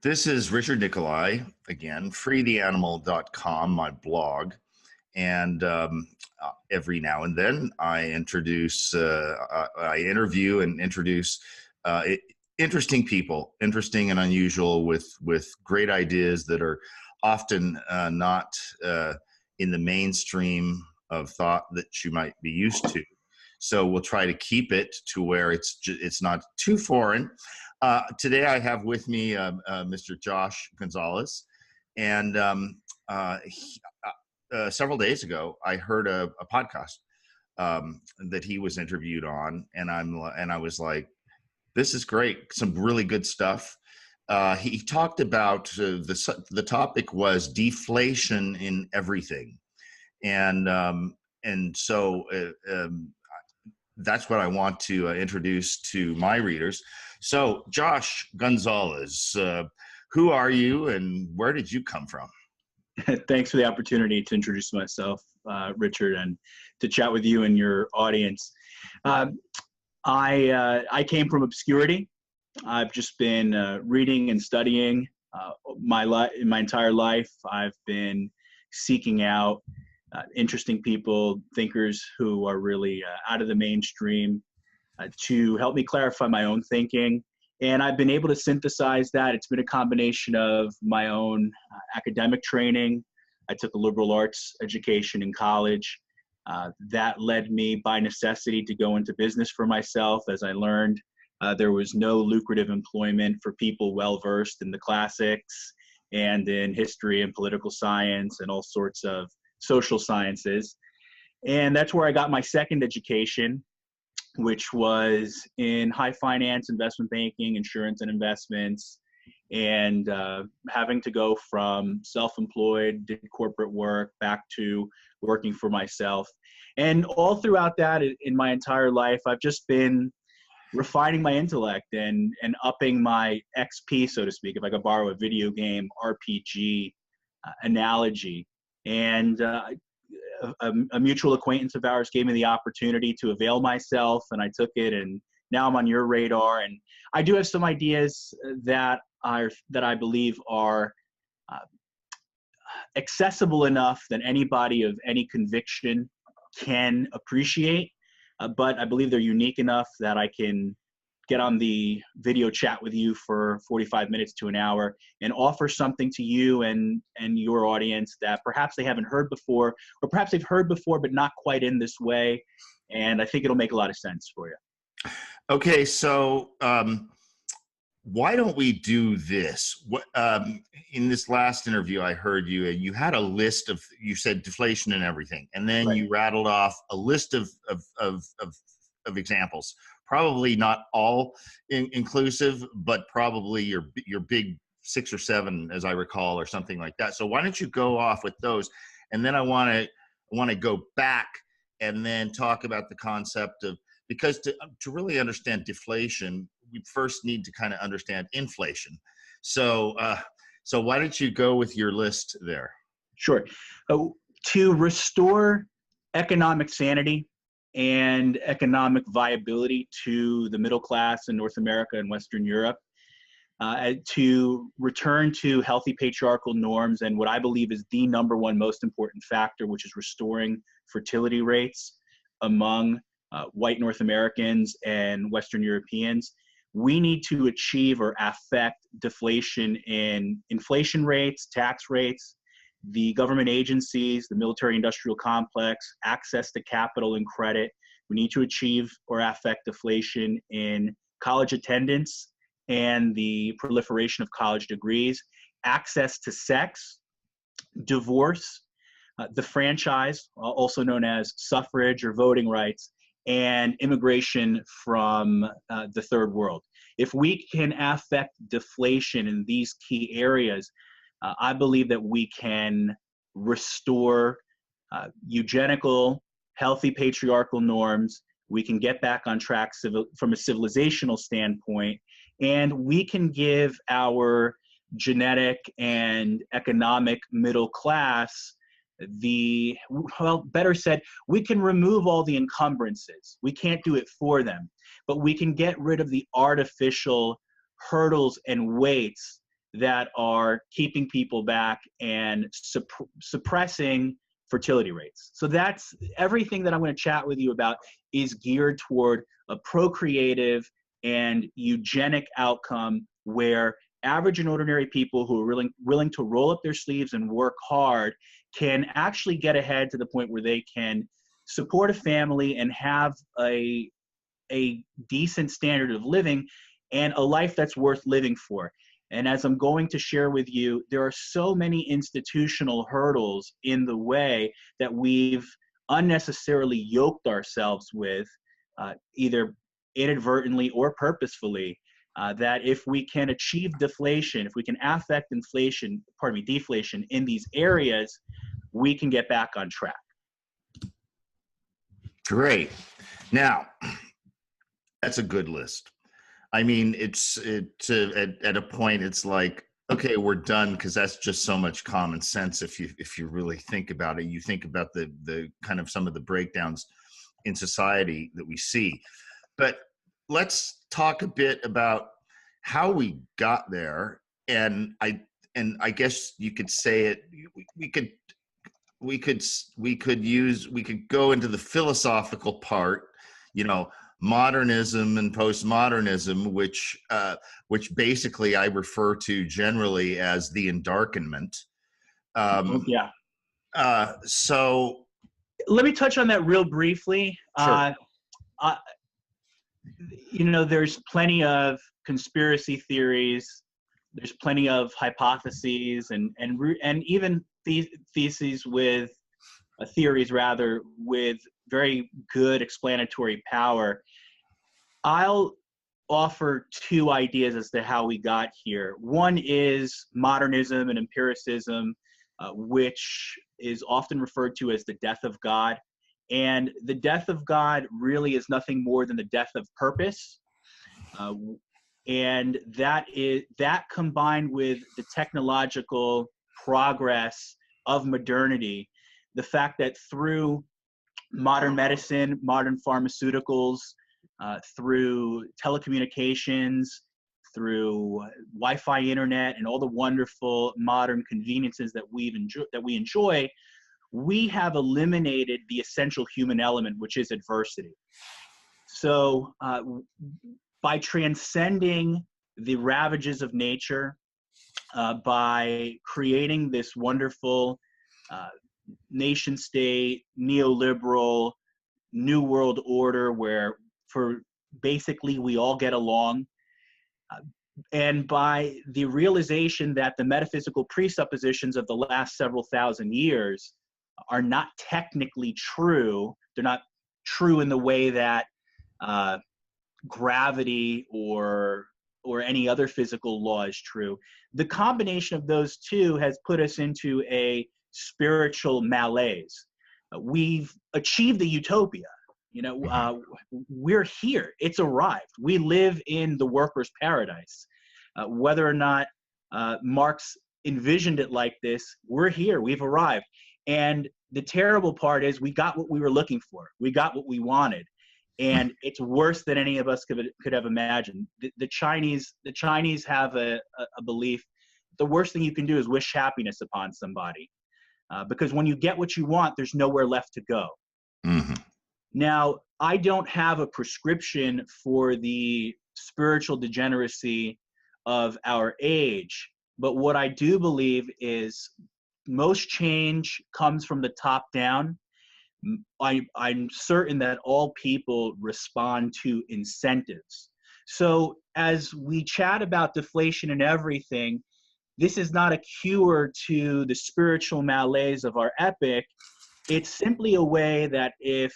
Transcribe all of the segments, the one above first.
This is Richard Nikoley again, freetheanimal.com, my blog. And every now and then I interview and introduce interesting people, interesting and unusual with great ideas that are often not in the mainstream of thought that you might be used to. So we'll try to keep it to where it's not too foreign. Today I have with me Mr. Josh Gonzalez, and several days ago I heard a podcast that he was interviewed on, and I was like, this is great, some really good stuff. He talked about the topic was deflation in everything, and so that's what I want to introduce to my readers. So, Josh Gonzalez, who are you and where did you come from? Thanks for the opportunity to introduce myself, Richard, and to chat with you and your audience. I came from obscurity. I've just been reading and studying my entire life. I've been seeking out interesting people, thinkers who are really out of the mainstream to help me clarify my own thinking. And I've been able to synthesize that. It's been a combination of my own academic training. I took a liberal arts education in college. That led me by necessity to go into business for myself as I learned there was no lucrative employment for people well-versed in the classics and in history and political science and all sorts of social sciences. And that's where I got my second education, which was in high finance, investment banking, insurance and investments, and having to go from self-employed, did corporate work, back to working for myself. And all throughout that, in my entire life, I've just been refining my intellect and upping my XP, so to speak, if I could borrow a video game RPG analogy. And a mutual acquaintance of ours gave me the opportunity to avail myself, and I took it, and now I'm on your radar. And I do have some ideas that I believe are accessible enough that anybody of any conviction can appreciate, but I believe they're unique enough that I can get on the video chat with you for 45 minutes to an hour and offer something to you and your audience that perhaps they haven't heard before, or perhaps they've heard before, but not quite in this way. And I think it'll make a lot of sense for you. Okay, so why don't we do this? In this last interview, I heard you had a list of, you said deflation and everything, and then you rattled off a list of examples. Probably not all inclusive, but probably your big 6 or 7, as I recall, or something like that. So why don't you go off with those, and then I want to go back and then talk about the concept of, because to really understand deflation, we first need to kind of understand inflation. So so why don't you go with your list there? Sure. To restore economic sanity and economic viability to the middle class in North America and Western Europe, to return to healthy patriarchal norms and what I believe is the #1 most important factor, which is restoring fertility rates among white North Americans and Western Europeans. We need to achieve or affect deflation in inflation rates, tax rates, the government agencies, the military-industrial complex, access to capital and credit. We need to achieve or affect deflation in college attendance and the proliferation of college degrees, access to sex, divorce, the franchise, also known as suffrage or voting rights, and immigration from the third world. If we can affect deflation in these key areas, I believe that we can restore eugenical, healthy patriarchal norms. We can get back on track from a civilizational standpoint, and we can give our genetic and economic middle class better said, we can remove all the encumbrances. We can't do it for them, but we can get rid of the artificial hurdles and weights that are keeping people back and suppressing fertility rates. So that's everything that I'm going to chat with you about is geared toward a procreative and eugenic outcome where average and ordinary people who are willing to roll up their sleeves and work hard can actually get ahead to the point where they can support a family and have a decent standard of living and a life that's worth living for. And as I'm going to share with you, there are so many institutional hurdles in the way that we've unnecessarily yoked ourselves with, either inadvertently or purposefully, that if we can achieve deflation, if we can affect deflation in these areas, we can get back on track. Great. Now, that's a good list. I mean, at a point, it's like, okay, we're done, because that's just so much common sense. If you really think about it, you think about the kind of some of the breakdowns in society that we see. But let's talk a bit about how we got there. And I guess you could say it. We could go into the philosophical part, modernism and postmodernism, which basically I refer to generally as the endarkenment. So let me touch on that real briefly. Sure. There's plenty of conspiracy theories. There's plenty of hypotheses and even theories with very good explanatory power. I'll offer two ideas as to how we got here. One is modernism and empiricism, which is often referred to as the death of God. And the death of God really is nothing more than the death of purpose. And that combined with the technological progress of modernity, the fact that through modern medicine, modern pharmaceuticals, through telecommunications, through Wi-Fi internet, and all the wonderful modern conveniences that we enjoy, we have eliminated the essential human element, which is adversity. So by transcending the ravages of nature, by creating this wonderful nation state, neoliberal, new world order where basically we all get along, and by the realization that the metaphysical presuppositions of the last several thousand years are not technically true. They're not true in the way that gravity or any other physical law is true. The combination of those two has put us into a spiritual malaise. We've achieved the utopia. We're here. It's arrived. We live in the worker's paradise. Whether or not Marx envisioned it like this, we're here. We've arrived. And the terrible part is we got what we were looking for. We got what we wanted. And it's worse than any of us could have imagined. The Chinese have a belief: the worst thing you can do is wish happiness upon somebody, because when you get what you want, there's nowhere left to go. Mm-hmm. Now, I don't have a prescription for the spiritual degeneracy of our age, but what I do believe is most change comes from the top down. I'm certain that all people respond to incentives. So as we chat about deflation and everything, this is not a cure to the spiritual malaise of our epoch. It's simply a way that if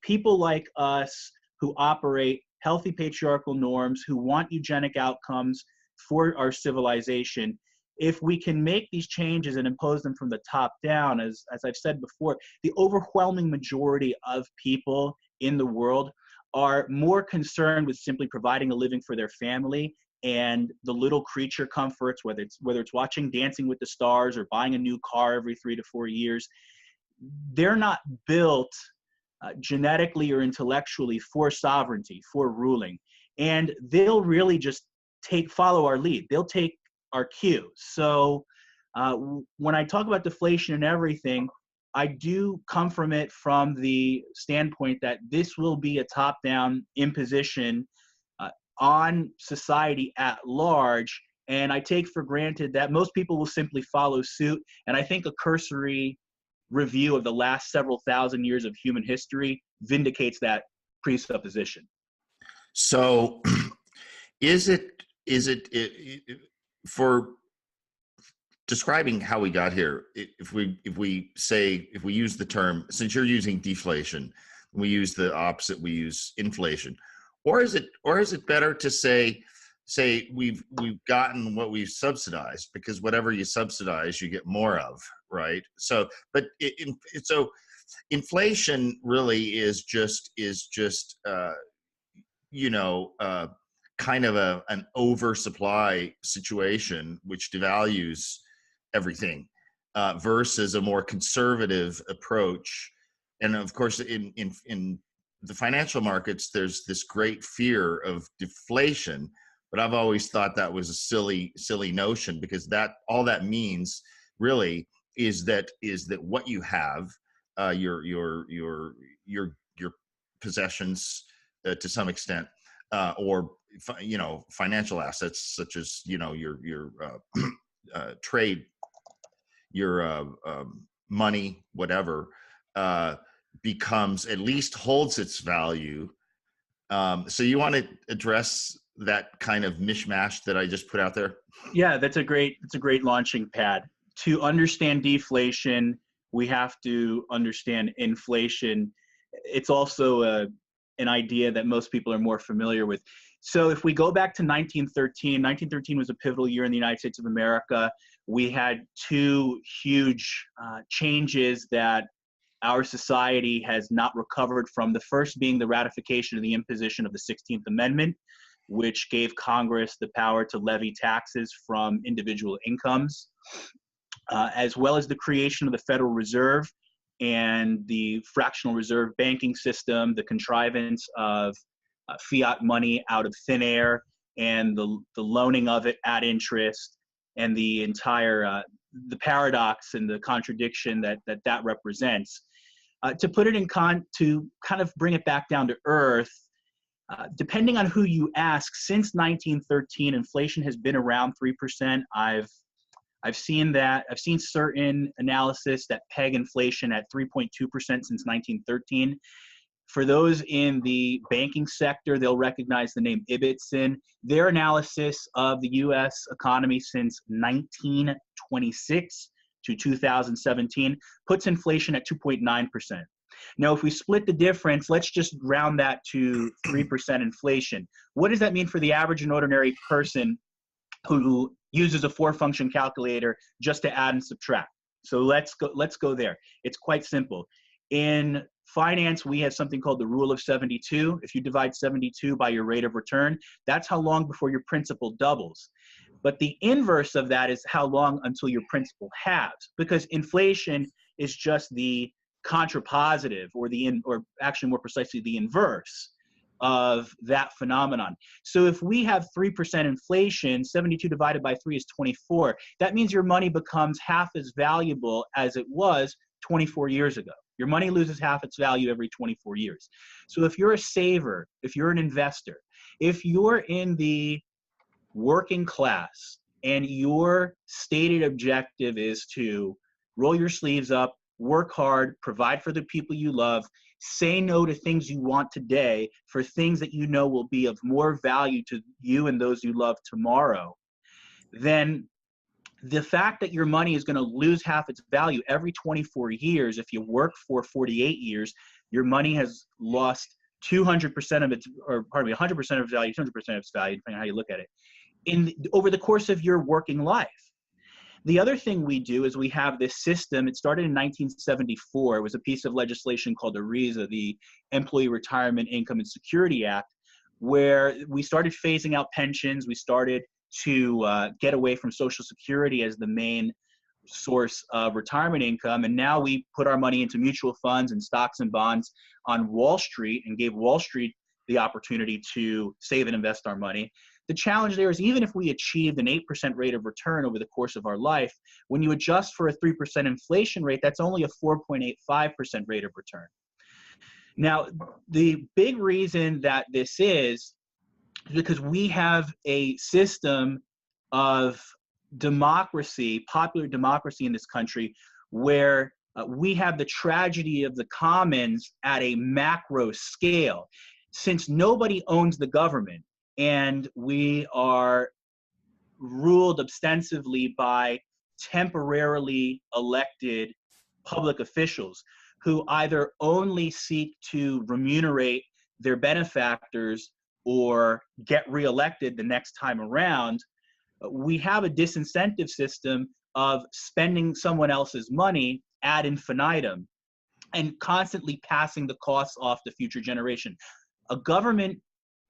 people like us who operate healthy patriarchal norms, who want eugenic outcomes for our civilization, if we can make these changes and impose them from the top down, as I've said before, the overwhelming majority of people in the world are more concerned with simply providing a living for their family and the little creature comforts, whether it's watching Dancing with the Stars or buying a new car every 3 to 4 years. They're not built genetically or intellectually for sovereignty, for ruling. And they'll really just follow our lead. They'll take cue. So when I talk about deflation and everything, I do come from it from the standpoint that this will be a top-down imposition on society at large. And I take for granted that most people will simply follow suit. And I think a cursory review of the last several thousand years of human history vindicates that presupposition. So is it for describing how we got here, if we use the term, since you're using deflation, we use the opposite, we use inflation, or is it better to say we've gotten what we've subsidized, because whatever you subsidize you get more of, right? So so inflation really is just kind of an oversupply situation which devalues everything, versus a more conservative approach. And of course, in the financial markets, there's this great fear of deflation, but I've always thought that was a silly notion, because that all that means really is that what you have, your possessions, to some extent, or financial assets such as your trade, your money, whatever, becomes, at least holds its value. So you want to address that kind of mishmash that I just put out there? Yeah, that's a great launching pad. To understand deflation, we have to understand inflation. It's also an idea that most people are more familiar with. So if we go back to 1913 was a pivotal year in the United States of America. We had two huge changes that our society has not recovered from. The first being the ratification of the imposition of the 16th Amendment, which gave Congress the power to levy taxes from individual incomes, as well as the creation of the Federal Reserve and the fractional reserve banking system, the contrivance of fiat money out of thin air, and the loaning of it at interest, and the entire the paradox and the contradiction that represents. To put it to kind of bring it back down to earth, depending on who you ask, since 1913, inflation has been around 3%. I've seen certain analysis that peg inflation at 3.2% since 1913. For those in the banking sector, they'll recognize the name Ibbotson. Their analysis of the U.S. economy since 1926 to 2017 puts inflation at 2.9%. Now, if we split the difference, let's just round that to 3% inflation. What does that mean for the average and ordinary person who uses a 4-function calculator just to add and subtract? So let's go there. It's quite simple. In finance, we have something called the rule of 72. If you divide 72 by your rate of return, that's how long before your principal doubles. But the inverse of that is how long until your principal halves, because inflation is just the contrapositive, or actually more precisely the inverse of that phenomenon. So if we have 3% inflation, 72 divided by 3 is 24. That means your money becomes half as valuable as it was 24 years ago. Your money loses half its value every 24 years. So if you're a saver, if you're an investor, if you're in the working class and your stated objective is to roll your sleeves up, work hard, provide for the people you love, say no to things you want today for things that you know will be of more value to you and those you love tomorrow, then the fact that your money is going to lose half its value every 24 years, if you work for 48 years, your money has lost 200% of its, or pardon me, 100% of its value, 200% of its value, depending on how you look at it, over the course of your working life. The other thing we do is we have this system. It started in 1974. It was a piece of legislation called ERISA, the Employee Retirement Income and Security Act, where we started phasing out pensions. We started to get away from Social Security as the main source of retirement income. And now we put our money into mutual funds and stocks and bonds on Wall Street, and gave Wall Street the opportunity to save and invest our money. the challenge there is even if we achieved an 8% rate of return over the course of our life, when you adjust for a 3% inflation rate, that's only a 4.85% rate of return. Now, the big reason that this is because we have a system of democracy, popular democracy in this country, where we have the tragedy of the commons at a macro scale. Since nobody owns the government and we are ruled ostensibly by temporarily elected public officials who either only seek to remunerate their benefactors or get reelected the next time around, we have a disincentive system of spending someone else's money ad infinitum and constantly passing the costs off to future generation. A government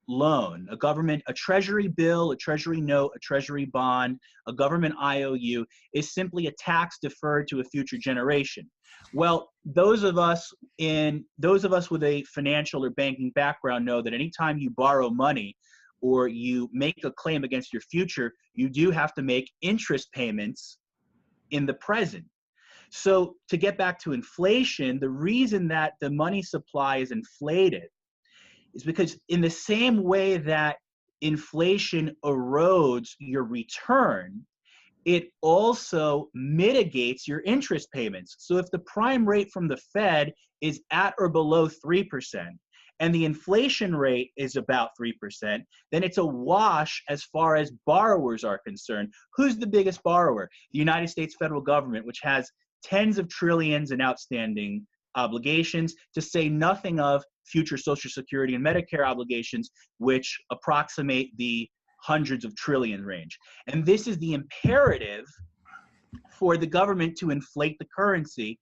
loan, a treasury bill, a treasury note, a treasury bond, a government IOU is simply a tax deferred to a future generation. Well, those of us with a financial or banking background know that anytime you borrow money or you make a claim against your future, you do have to make interest payments in the present. So to get back to inflation, the reason that the money supply is inflated is because in the same way that inflation erodes your return, it also mitigates your interest payments. So if the prime rate from the Fed is at or below 3%, and the inflation rate is about 3%, then it's a wash as far as borrowers are concerned. Who's the biggest borrower? The United States federal government, which has tens of trillions in outstanding obligations, to say nothing of future Social Security and Medicare obligations, which approximate the hundreds of trillion range. And this is the imperative for the government to inflate the currency.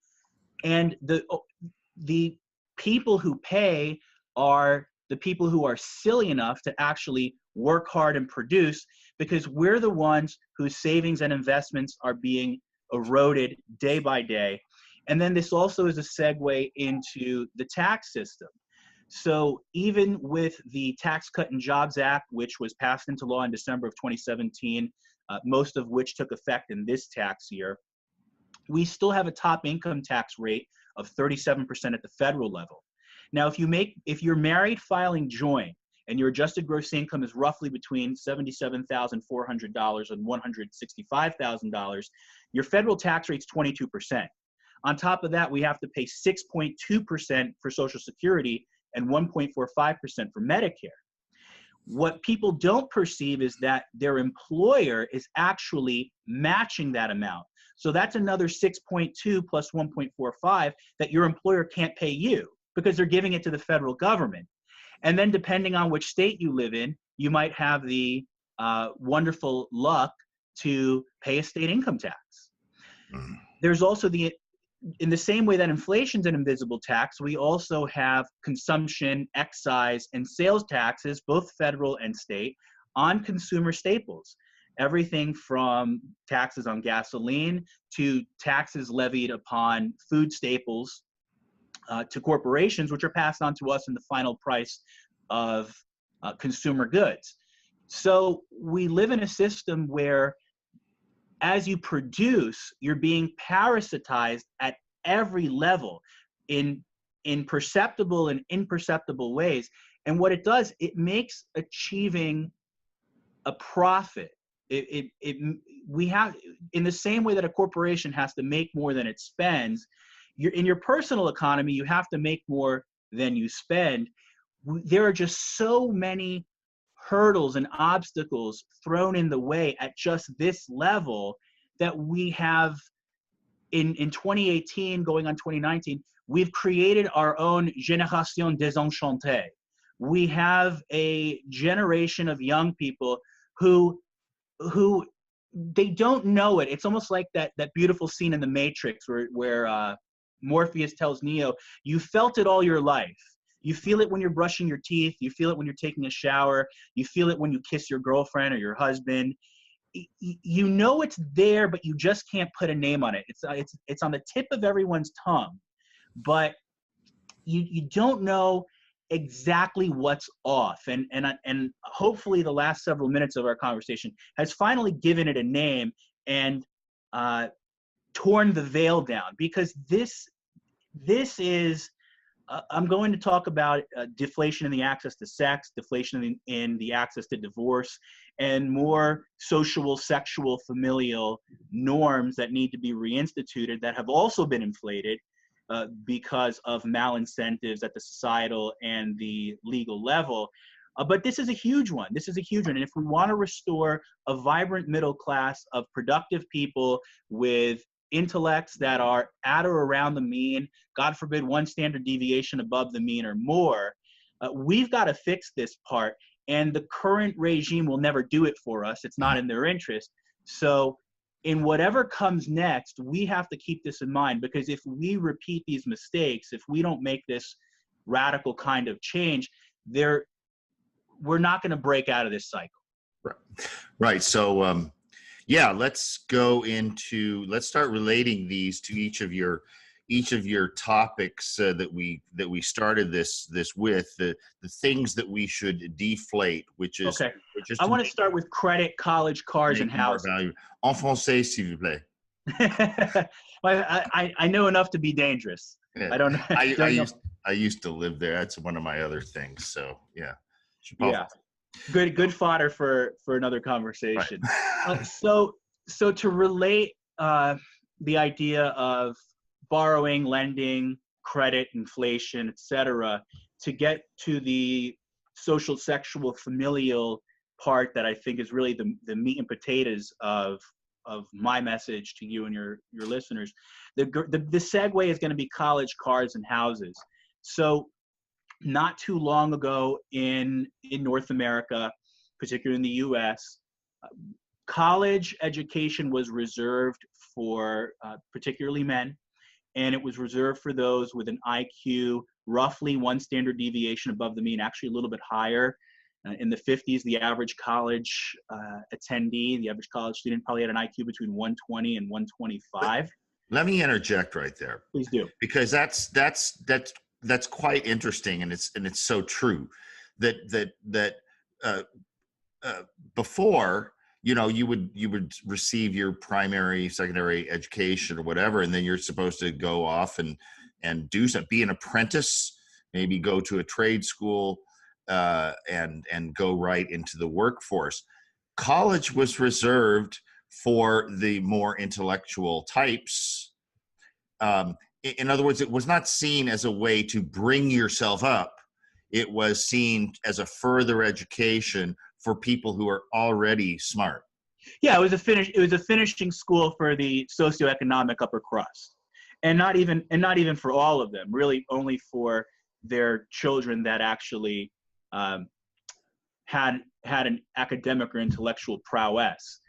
And the people who pay are the people who are silly enough to actually work hard and produce, because we're the ones whose savings and investments are being eroded day by day. And then this also is a segue into the tax system. So even with the Tax Cut and Jobs Act, which was passed into law in December of 2017, most of which took effect in this tax year, we still have a top income tax rate of 37% at the federal level. Now, if you're married filing joint and your adjusted gross income is roughly between $77,400 and $165,000, your federal tax rate's 22%. On top of that, we have to pay 6.2% for Social Security and 1.45% for Medicare. What people don't perceive is that their employer is actually matching that amount. So that's another 6.2 plus 1.45 that your employer can't pay you because they're giving it to the federal government. And then depending on which state you live in, you might have the wonderful luck to pay a state income tax. There's also in the same way that inflation's an invisible tax, we also have consumption, excise, and sales taxes, both federal and state, on consumer staples. Everything from taxes on gasoline to taxes levied upon food staples to corporations, which are passed on to us in the final price of consumer goods. So we live in a system where as you produce, you're being parasitized at every level in perceptible and imperceptible ways. And what it does, it makes achieving a profit. We have, in the same way that a corporation has to make more than it spends, in your personal economy, you have to make more than you spend. There are just so many hurdles and obstacles thrown in the way at just this level that we have in 2018 going on 2019, we've created our own génération désenchantée. We have a generation of young people who they don't know it. It's almost like that beautiful scene in The Matrix where Morpheus tells Neo, you felt it all your life. You feel it when you're brushing your teeth. You feel it when you're taking a shower. You feel it when you kiss your girlfriend or your husband. You know it's there, but you just can't put a name on it. It's on the tip of everyone's tongue, but you don't know exactly what's off. And hopefully the last several minutes of our conversation has finally given it a name and torn the veil down, because this is, I'm going to talk about deflation in the access to sex, deflation in the access to divorce, and more social, sexual, familial norms that need to be reinstituted that have also been inflated because of malincentives at the societal and the legal level. But this is a huge one. This is a huge one. And if we want to restore a vibrant middle class of productive people with intellects that are at or around the mean, God forbid one standard deviation above the mean or more, we've got to fix this part. And the current regime will never do it for us. It's not in their interest. So in whatever comes next, we have to keep this in mind, because if we repeat these mistakes, if we don't make this radical kind of change, we're not going to break out of this cycle. Right. So, yeah, let's start relating these to each of your topics that we started this with, the things that we should deflate, which is okay. I want to start with credit, college, cars, and houses. En français, s'il vous plaît. I know enough to be dangerous. Yeah. I don't know. I used to live there. That's one of my other things. So yeah. Yeah. Good fodder for another conversation. Right. So to relate the idea of borrowing, lending, credit, inflation, etc., to get to the social, sexual, familial part that I think is really the meat and potatoes of my message to you and your listeners, the segue is going to be college, cars, and houses. So not too long ago in North America, particularly in the US, college education was reserved for particularly men, and it was reserved for those with an IQ roughly one standard deviation above the mean, actually a little bit higher. In the 50s, the average college attendee, the average college student probably had an IQ between 120 and 125. Let me interject right there. Please do. Because that's quite interesting, and it's so true that before, you would receive your primary, secondary education or whatever, and then you're supposed to go off and do something, be an apprentice, maybe go to a trade school, and go right into the workforce. College was reserved for the more intellectual types. In other words, it was not seen as a way to bring yourself up. It was seen as a further education for people who are already smart. Yeah, it was a finishing school for the socioeconomic upper crust, and not even for all of them. Really, only for their children that actually had an academic or intellectual prowess.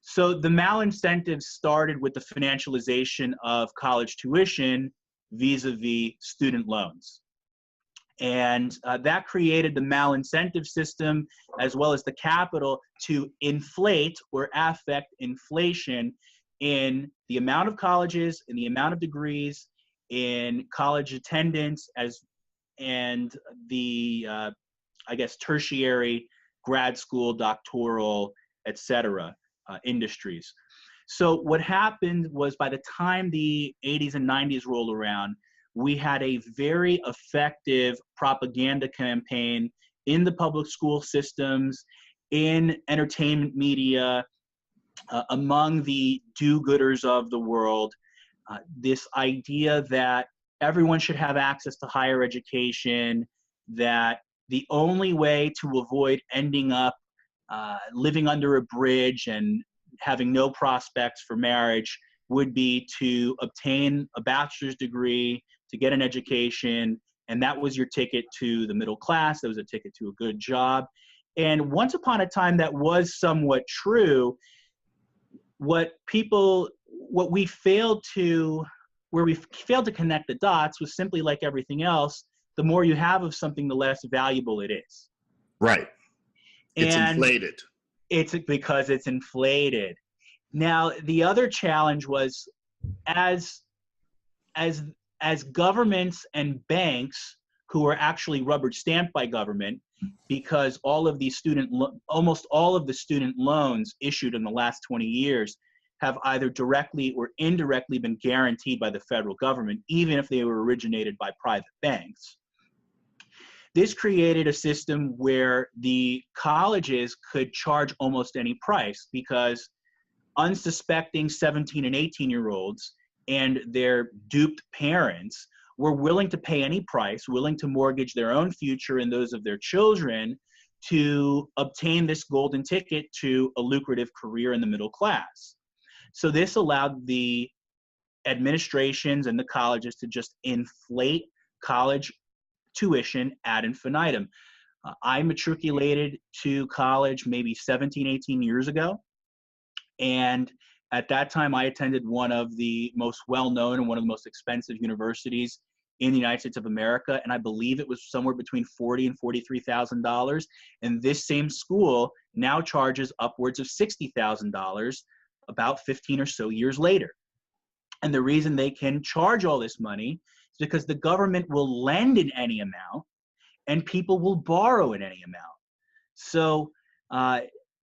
So the malincentives started with the financialization of college tuition vis-a-vis student loans. And that created the malincentive system as well as the capital to inflate or affect inflation in the amount of colleges, in the amount of degrees, in college attendance, and the, tertiary, grad school, doctoral, etc. Industries. So what happened was, by the time the 80s and 90s rolled around, we had a very effective propaganda campaign in the public school systems, in entertainment media, among the do-gooders of the world, this idea that everyone should have access to higher education, that the only way to avoid ending up living under a bridge and having no prospects for marriage would be to obtain a bachelor's degree, to get an education, and that was your ticket to the middle class. That was a ticket to a good job. And once upon a time, that was somewhat true. Where we failed to connect the dots was simply, like everything else, the more you have of something, the less valuable it is. Right. It's inflated. It's because it's inflated. Now, the other challenge was, as governments and banks who are actually rubber stamped by government, because all of these almost all of the student loans issued in the last 20 years have either directly or indirectly been guaranteed by the federal government, even if they were originated by private banks. This created a system where the colleges could charge almost any price, because unsuspecting 17 and 18-year-olds and their duped parents were willing to pay any price, willing to mortgage their own future and those of their children to obtain this golden ticket to a lucrative career in the middle class. So this allowed the administrations and the colleges to just inflate college tuition ad infinitum. I matriculated to college maybe 17, 18 years ago. And at that time, I attended one of the most well-known and one of the most expensive universities in the United States of America. And I believe it was somewhere between $40,000 and $43,000. And this same school now charges upwards of $60,000 about 15 or so years later. And the reason they can charge all this money is because the government will lend in any amount and people will borrow in any amount. So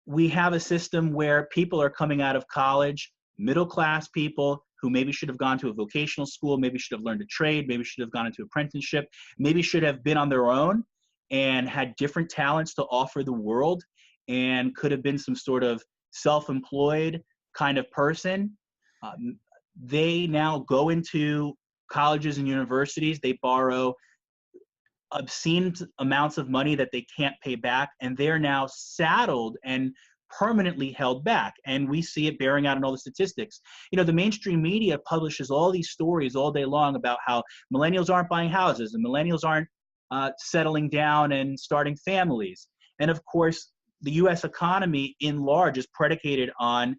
we have a system where people are coming out of college, middle-class people who maybe should have gone to a vocational school, maybe should have learned a trade, maybe should have gone into apprenticeship, maybe should have been on their own and had different talents to offer the world and could have been some sort of self-employed kind of person. They now go into colleges and universities, they borrow obscene amounts of money that they can't pay back, and they're now saddled and permanently held back. And we see it bearing out in all the statistics. You know, the mainstream media publishes all these stories all day long about how millennials aren't buying houses and millennials aren't settling down and starting families. And of course, the US economy in large is predicated on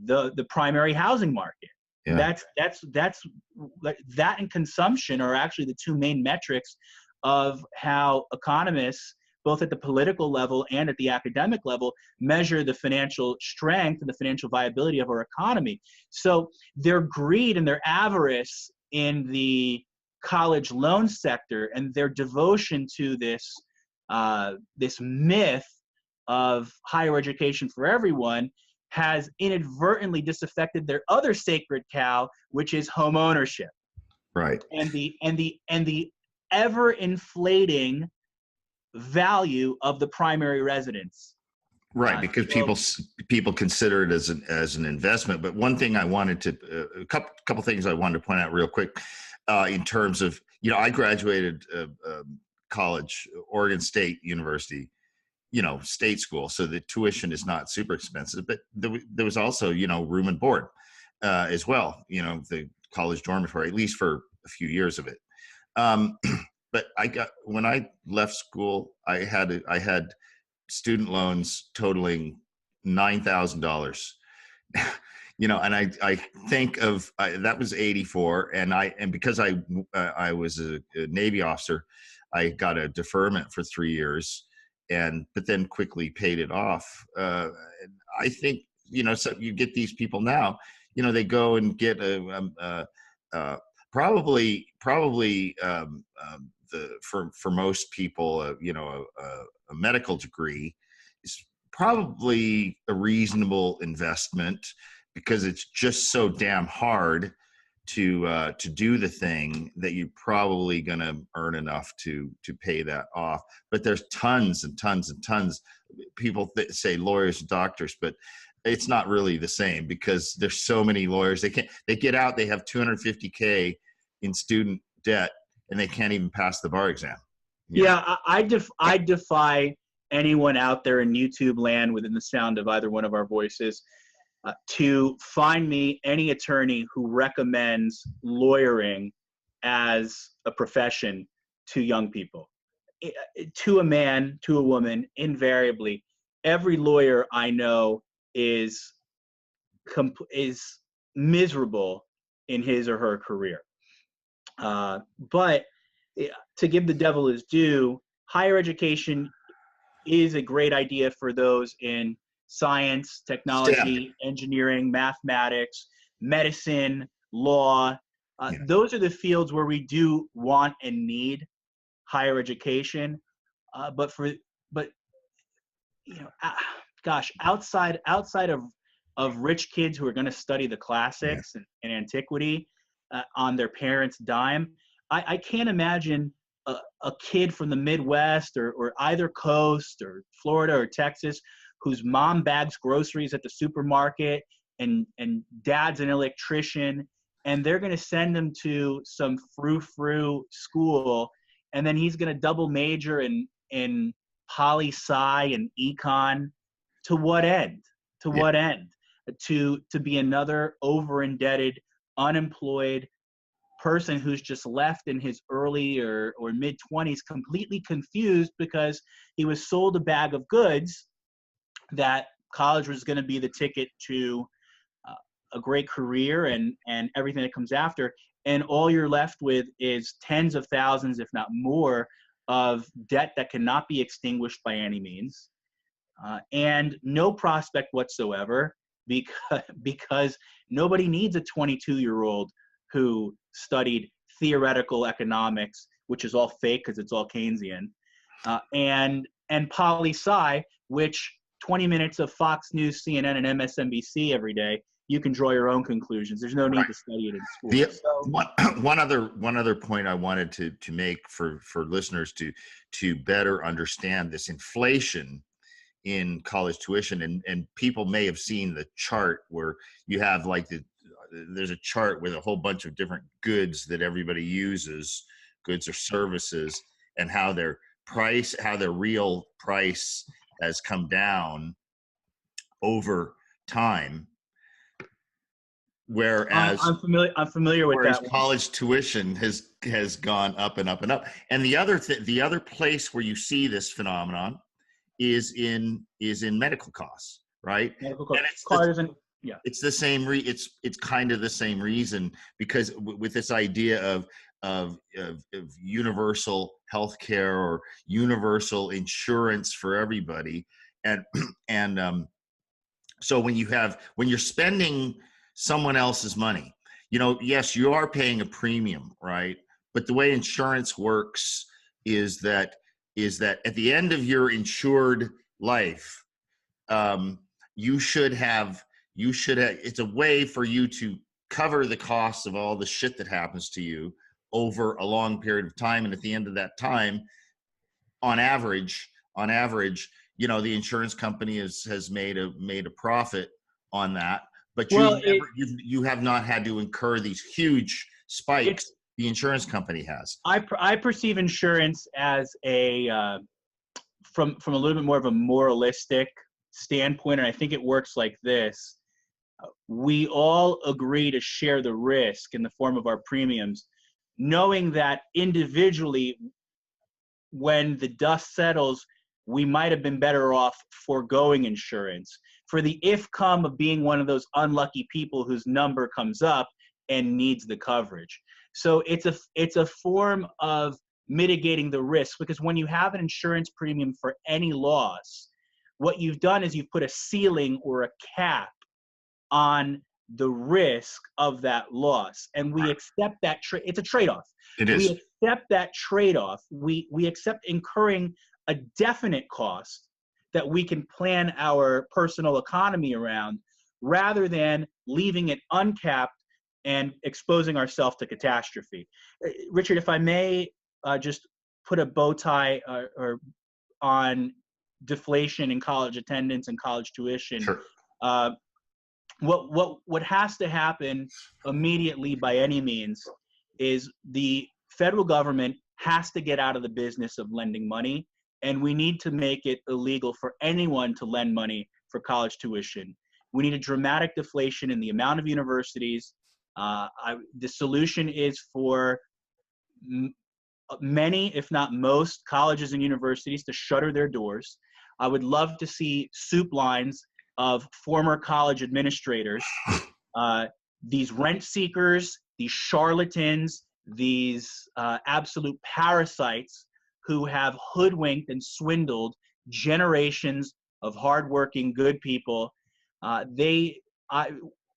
the primary housing market. Yeah. That and consumption are actually the two main metrics of how economists, both at the political level and at the academic level, measure the financial strength and the financial viability of our economy. So their greed and their avarice in the college loan sector and their devotion to this myth of higher education for everyone has inadvertently disaffected their other sacred cow, which is home ownership. Right. And the ever inflating value of the primary residence. Right, because people consider it as an investment. But one thing I wanted to a couple things I wanted to point out real quick in terms of, you know, I graduated college, Oregon State University, you know, state school, so the tuition is not super expensive, but there was also, you know, room and board as well, you know, the college dormitory, at least for a few years of it. But when I left school, I had student loans totaling $9,000, you know, and I think of that was 84, and because I was a Navy officer, I got a deferment for 3 years. But then quickly paid it off. I think, you know, so you get these people now, you know, they go and get probably for most people, you know, a medical degree is probably a reasonable investment because it's just so damn hard to do the thing that you're probably going to earn enough to pay that off. But there's tons and tons and tons people that say lawyers and doctors, but it's not really the same because there's so many lawyers. They get out, they have $250K in student debt and they can't even pass the bar exam. Yeah, I defy anyone out there in YouTube land within the sound of either one of our voices to find me any attorney who recommends lawyering as a profession to young people. To a man, to a woman, invariably, every lawyer I know is miserable in his or her career. But to give the devil his due, higher education is a great idea for those in science, technology, engineering, mathematics, medicine, law. Those are the fields where we do want and need higher education. But you know, gosh, outside of rich kids who are going to study the classics and antiquity on their parents' dime, I can't imagine a kid from the Midwest or either coast or Florida or Texas whose mom bags groceries at the supermarket and dad's an electrician, and they're going to send him to some frou-frou school, and then he's going to double major in poli-sci and econ. To what end? To what end? To be another over-indebted, unemployed person who's just left in his early or mid-20s completely confused because he was sold a bag of goods that college was going to be the ticket to a great career and everything that comes after. And all you're left with is tens of thousands, if not more, of debt that cannot be extinguished by any means, and no prospect whatsoever because nobody needs a 22-year-old who studied theoretical economics, which is all fake because it's all Keynesian, and poli-sci, which 20 minutes of Fox News, CNN, and MSNBC every day, you can draw your own conclusions. There's no need to study it in school. One other point I wanted to make for listeners to better understand this inflation in college tuition, and people may have seen the chart where you have like there's a chart with a whole bunch of different goods that everybody uses, goods or services, and how their real price has come down over time. Whereas I'm familiar with that. College tuition has gone up and up and up. And the other place where you see this phenomenon is in medical costs, right? Medical costs. It's the same. It's kind of the same reason, because with this idea of universal healthcare or universal insurance for everybody, and so when you're spending someone else's money, yes, you are paying a premium, right? But the way insurance works is that at the end of your insured life, you should have, it's a way for you to cover the costs of all the shit that happens to you over a long period of time. And at the end of that time, on average, the insurance company has made a profit on that. But you have not had to incur these huge spikes the insurance company has. I perceive insurance as from a little bit more of a moralistic standpoint, and I think it works like this. We all agree to share the risk in the form of our premiums, knowing that individually, when the dust settles, we might have been better off foregoing insurance for the if-come of being one of those unlucky people whose number comes up and needs the coverage. So it's a form of mitigating the risk, because when you have an insurance premium for any loss, what you've done is you've put a ceiling or a cap on the risk of that loss. And we accept that it's a trade-off. It is. We accept that trade-off. We accept incurring a definite cost that we can plan our personal economy around, rather than leaving it uncapped and exposing ourselves to catastrophe. Richard, if I may just put a bow tie on deflation in college attendance and college tuition. Sure. What has to happen immediately by any means is the federal government has to get out of the business of lending money, and we need to make it illegal for anyone to lend money for college tuition. We need a dramatic deflation in the amount of universities. The solution is for many, if not most, colleges and universities to shutter their doors. I would love to see soup lines of former college administrators, these rent seekers, these charlatans, these absolute parasites who have hoodwinked and swindled generations of hardworking, good people.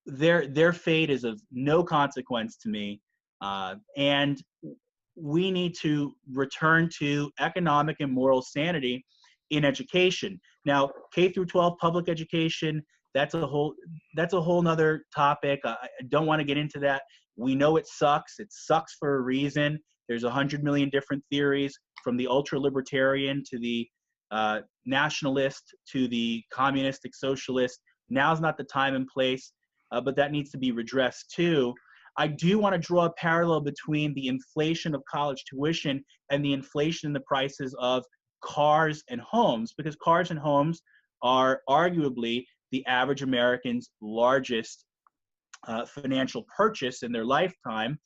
Their fate is of no consequence to me. And we need to return to economic and moral sanity in education. Now, K through 12 public education, that's a whole nother topic. I don't want to get into that. We know it sucks. It sucks for a reason. There's 100 million different theories, from the ultra-libertarian to the nationalist to the communistic socialist. Now's not the time and place, but that needs to be redressed too. I do want to draw a parallel between the inflation of college tuition and the inflation in the prices of cars and homes, because cars and homes are arguably the average American's largest financial purchase in their lifetime.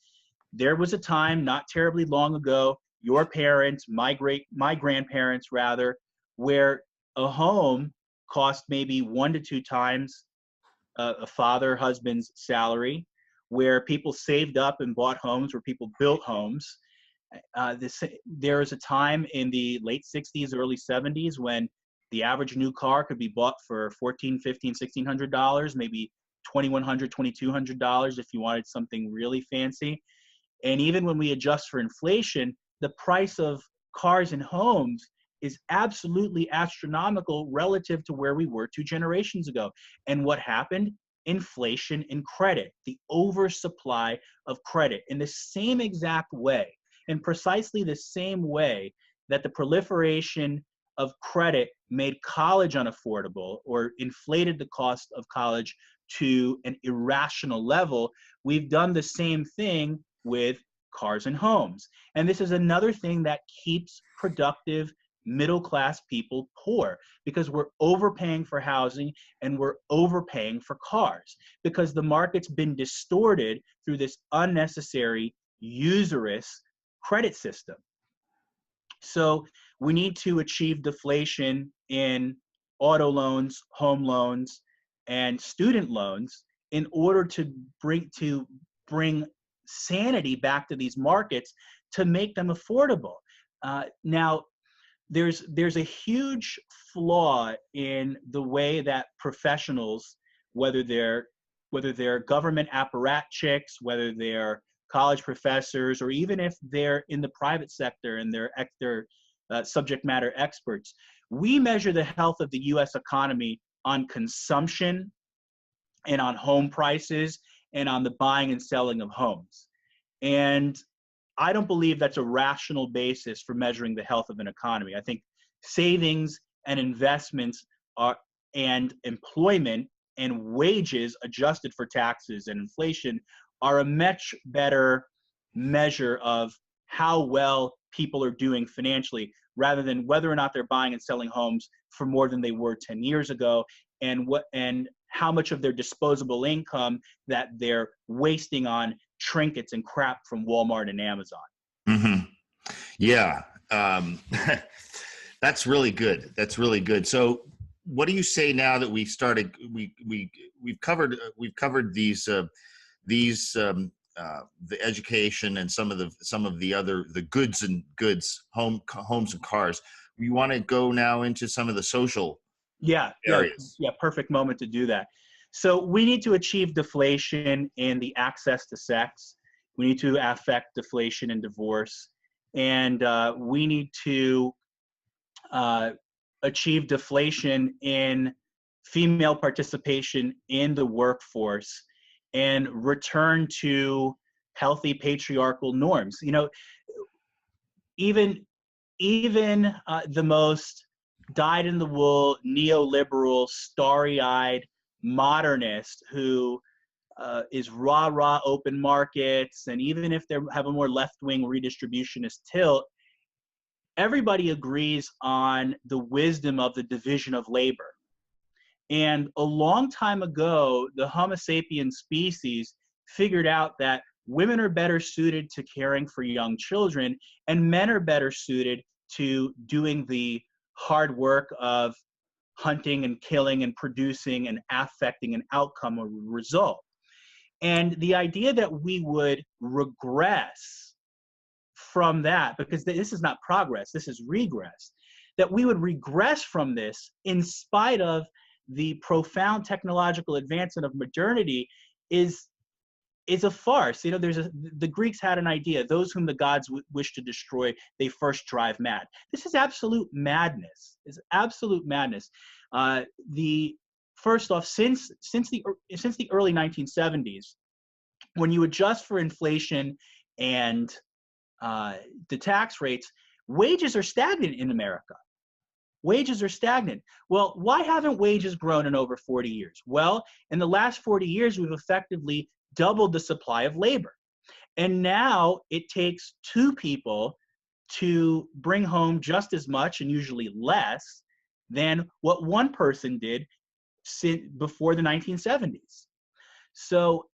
There was a time not terribly long ago, your parents, my grandparents rather, where a home cost maybe 1 to 2 times a husband's salary, where people saved up and bought homes, where people built homes. There was a time in the late 60s, early 70s when the average new car could be bought for $1,400, $1,500, $1,600, maybe $2,100, $2,200 if you wanted something really fancy. And even when we adjust for inflation, the price of cars and homes is absolutely astronomical relative to where we were 2 generations ago. And what happened? Inflation in credit, the oversupply of credit, in the same exact way, in precisely the same way that the proliferation of credit made college unaffordable or inflated the cost of college to an irrational level. We've done the same thing with cars and homes. And this is another thing that keeps productive middle-class people poor, because we're overpaying for housing and we're overpaying for cars, because the market's been distorted through this unnecessary, usurious credit system. So we need to achieve deflation in auto loans, home loans, and student loans in order to bring sanity back to these markets to make them affordable. Now, there's a huge flaw in the way that professionals, whether they're government apparatchiks, whether they're college professors, or even if they're in the private sector and they're subject matter experts, we measure the health of the U.S. economy on consumption and on home prices and on the buying and selling of homes. And I don't believe that's a rational basis for measuring the health of an economy. I think savings and investments and employment and wages adjusted for taxes and inflation are a much better measure of how well people are doing financially, rather than whether or not they're buying and selling homes for more than they were 10 years ago, and how much of their disposable income that they're wasting on trinkets and crap from Walmart and Amazon. Mm-hmm. Yeah. That's really good. That's really good. So what do you say now that we've started, we've covered the education and some of the other, the goods, homes and cars. We want to go now into some of the social areas. Yeah, perfect moment to do that. So we need to achieve deflation in the access to sex. We need to affect deflation in divorce. And we need to achieve deflation in female participation in the workforce and return to healthy patriarchal norms. You know, even the most dyed-in-the-wool, neoliberal, starry-eyed modernist who is rah-rah open markets, and even if they have a more left-wing redistributionist tilt, everybody agrees on the wisdom of the division of labor. And a long time ago, the Homo sapiens species figured out that women are better suited to caring for young children, and men are better suited to doing the hard work of hunting and killing and producing and affecting an outcome or result. And the idea that we would regress from that, because this is not progress, this is regress, that we would regress from this in spite of the profound technological advancement of modernity is is a farce. You know, the Greeks had an idea: those whom the gods wish to destroy, they first drive mad. This is absolute madness. It's absolute madness. The first off, since the early 1970s, when you adjust for inflation and the tax rates, wages are stagnant in America. Wages are stagnant. Well, why haven't wages grown in over 40 years? Well, in the last 40 years, we've effectively doubled the supply of labor. And now it takes two people to bring home just as much, and usually less, than what one person did before the 1970s. So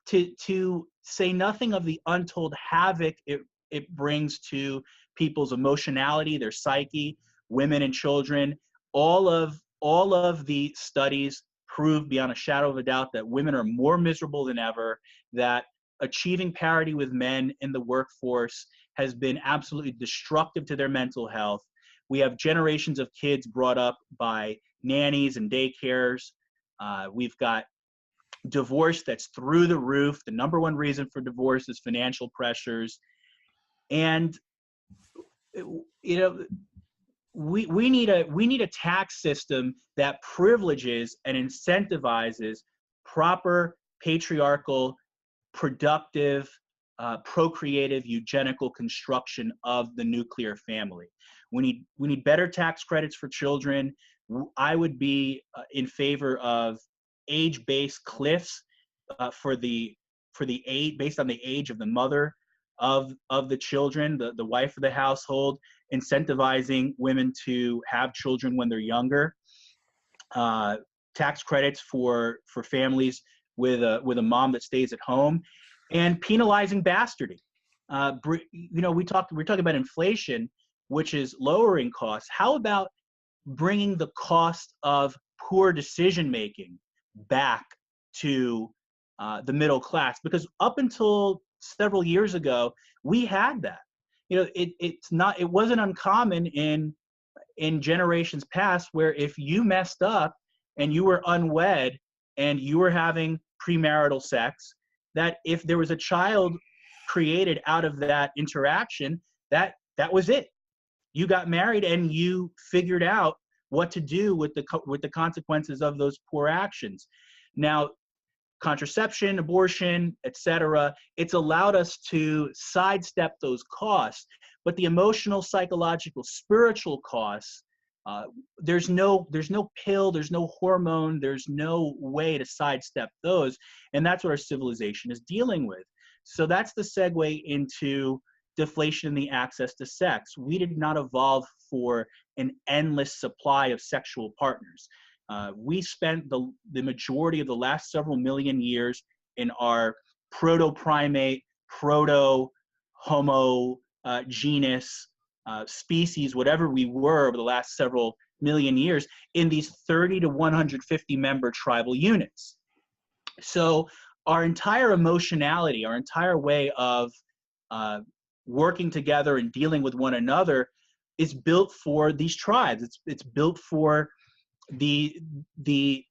to say nothing of the untold havoc it brings to people's emotionality, their psyche, women and children, all of the studies prove beyond a shadow of a doubt that women are more miserable than ever, that achieving parity with men in the workforce has been absolutely destructive to their mental health. We have generations of kids brought up by nannies and daycares. We've got divorce that's through the roof. The number one reason for divorce is financial pressures. And, you know, we need a tax system that privileges and incentivizes proper patriarchal, productive, procreative, eugenical construction of the nuclear family. We need better tax credits for children. I would be in favor of age-based cliffs for the age, based on the age of the mother of the children, the wife of the household, incentivizing women to have children when they're younger. Tax credits for families with a mom that stays at home, and penalizing bastardy. You know, we're talking about inflation, which is lowering costs. How about bringing the cost of poor decision making back to the middle class? Because up until several years ago, we had that. You know, it wasn't uncommon in generations past where if you messed up and you were unwed and you were having premarital sex, that if there was a child created out of that interaction, that was it. You got married and you figured out what to do with the consequences of those poor actions. Now, contraception, abortion, etc., it's allowed us to sidestep those costs, but the emotional, psychological, spiritual costs, there's no pill, there's no hormone, there's no way to sidestep those, and that's what our civilization is dealing with. So that's the segue into deflation in the access to sex. We did not evolve for an endless supply of sexual partners. We spent the majority of the last several million years in our proto-primate, proto-homo genus, species, whatever we were over the last several million years, in these 30 to 150 member tribal units. So our entire emotionality, our entire way of working together and dealing with one another is built for these tribes. It's built for the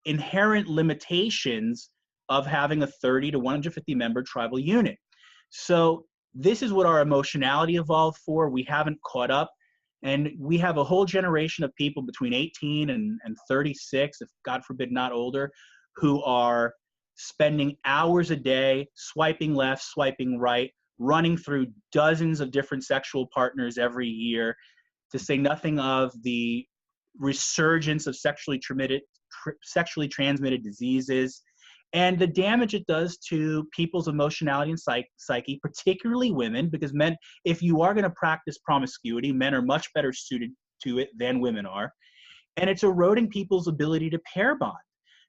inherent limitations of having a 30 to 150 member tribal unit. So this is what our emotionality evolved for. We haven't caught up, and we have a whole generation of people between 18 and 36, if God forbid not older, who are spending hours a day swiping left, swiping right, running through dozens of different sexual partners every year, to say nothing of the resurgence of sexually transmitted diseases, and the damage it does to people's emotionality and psyche, particularly women, because men, if you are going to practice promiscuity, men are much better suited to it than women are, and it's eroding people's ability to pair bond.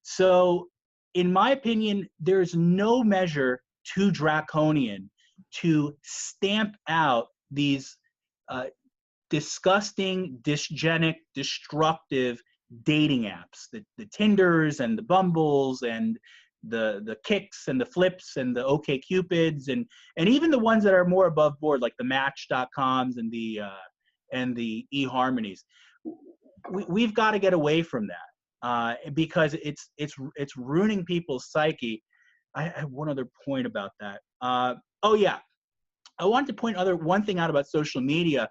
So in my opinion, there's no measure too draconian to stamp out these disgusting, dysgenic, destructive dating apps, the Tinders and the Bumbles and the Kicks and the Flips and the OkCupids and even the ones that are more above board, like the Match.coms and the eHarmonies. We've got to get away from that because it's ruining people's psyche. I have one other point about that. Oh yeah, I wanted to point one thing out about social media.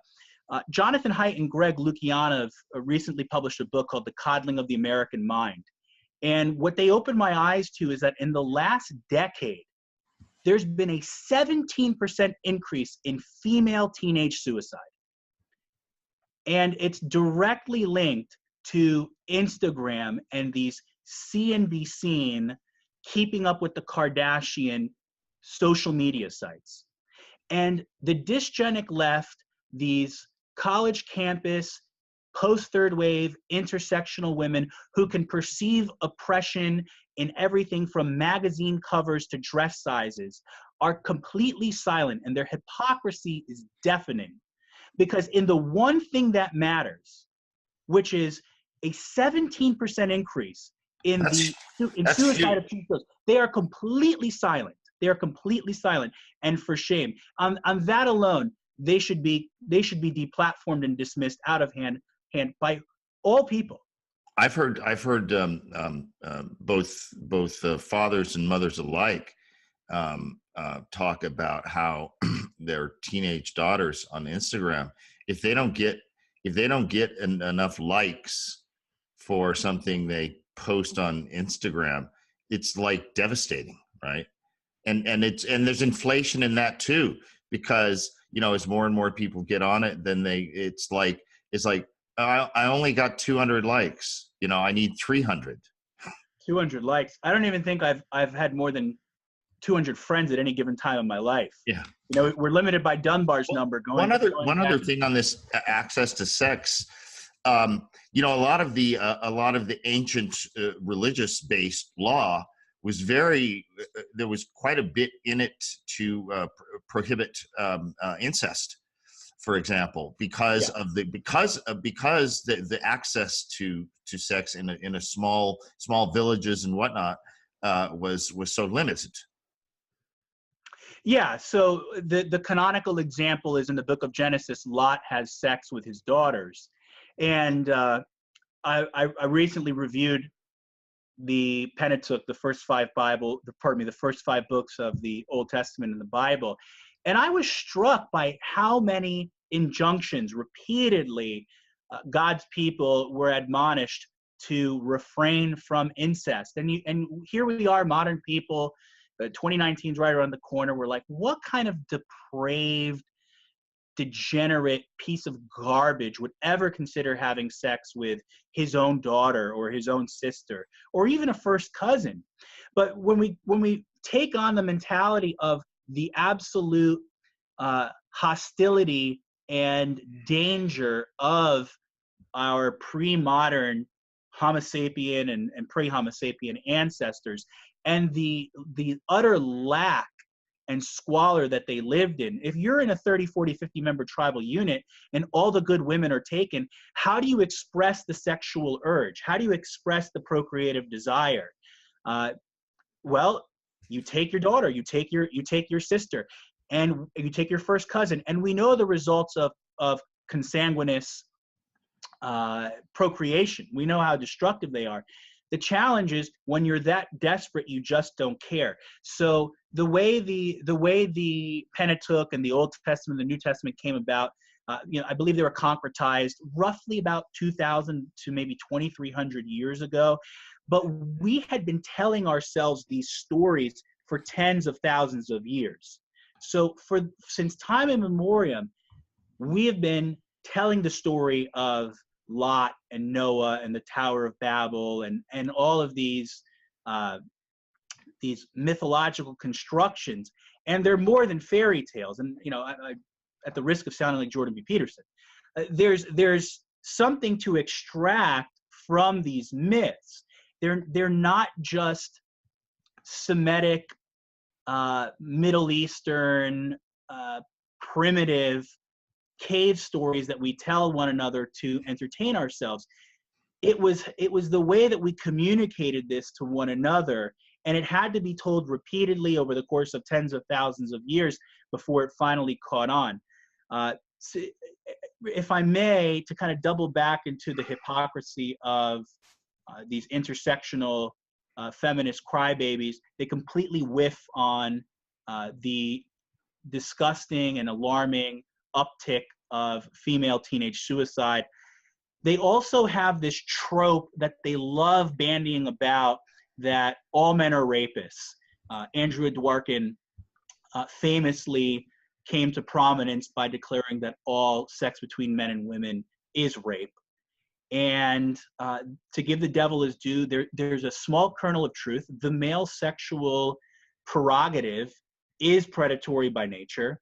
Jonathan Haidt and Greg Lukianov recently published a book called The Coddling of the American Mind. And what they opened my eyes to is that in the last decade, there's been a 17% increase in female teenage suicide. And it's directly linked to Instagram and these see and be seen, keeping up with the Kardashian social media sites. And the dysgenic left, these college campus, post-third wave, intersectional women who can perceive oppression in everything from magazine covers to dress sizes, are completely silent, and their hypocrisy is deafening. Because in the one thing that matters, which is a 17% increase in suicide of teen girls, they are completely silent. They are completely silent, and for shame. On that alone, they should be deplatformed and dismissed out of hand by all people. I've heard both fathers and mothers alike talk about how their teenage daughters on Instagram, if they don't get enough likes for something they post on Instagram, it's like devastating, right? And there's inflation in that too, because as more and more people get on it, then it's like I only got 200 likes, I need 300. 200 likes. I don't even think I've had more than 200 friends at any given time in my life. Yeah. We're limited by Dunbar's number. One other thing on this access to sex, a lot of the ancient religious based law was there was quite a bit in it to prohibit incest, for example, because the access to sex in a small villages and whatnot was so limited. Yeah, so the canonical example is in the book of Genesis. Lot has sex with his daughters, and I recently reviewed the Pentateuch, the first five books of the Old Testament in the Bible, and I was struck by how many injunctions repeatedly God's people were admonished to refrain from incest. And here we are, modern people. 2019 is right around the corner. We're like, what kind of depraved, degenerate piece of garbage would ever consider having sex with his own daughter or his own sister or even a first cousin? But when we take on the mentality of the absolute hostility and danger of our pre-modern Homo sapien and pre-Homo sapien ancestors, and the utter lack and squalor that they lived in. If you're in a 30, 40, 50 member tribal unit and all the good women are taken, how do you express the sexual urge? How do you express the procreative desire? Well, you take your daughter, you take your sister, and you take your first cousin. And we know the results of consanguineous procreation. We know how destructive they are. The challenge is when you're that desperate, you just don't care. So the way the Pentateuch and the Old Testament, the New Testament came about, I believe they were concretized roughly about 2,000 to maybe 2,300 years ago. But we had been telling ourselves these stories for tens of thousands of years. So since time immemorial, we have been telling the story of Lot and Noah and the Tower of Babel and all of these mythological constructions, and they're more than fairy tales. And I, at the risk of sounding like Jordan B. Peterson, there's something to extract from these myths. They're not just Semitic, Middle Eastern, primitive cave stories that we tell one another to entertain ourselves. It was the way that we communicated this to one another, and it had to be told repeatedly over the course of tens of thousands of years before it finally caught on. So if I may, to kind of double back into the hypocrisy of these intersectional feminist crybabies, they completely whiff on the disgusting and alarming uptick of female teenage suicide. They also have this trope that they love bandying about, that all men are rapists. Andrea Dworkin famously came to prominence by declaring that all sex between men and women is rape. And to give the devil his due, there's a small kernel of truth. The male sexual prerogative is predatory by nature.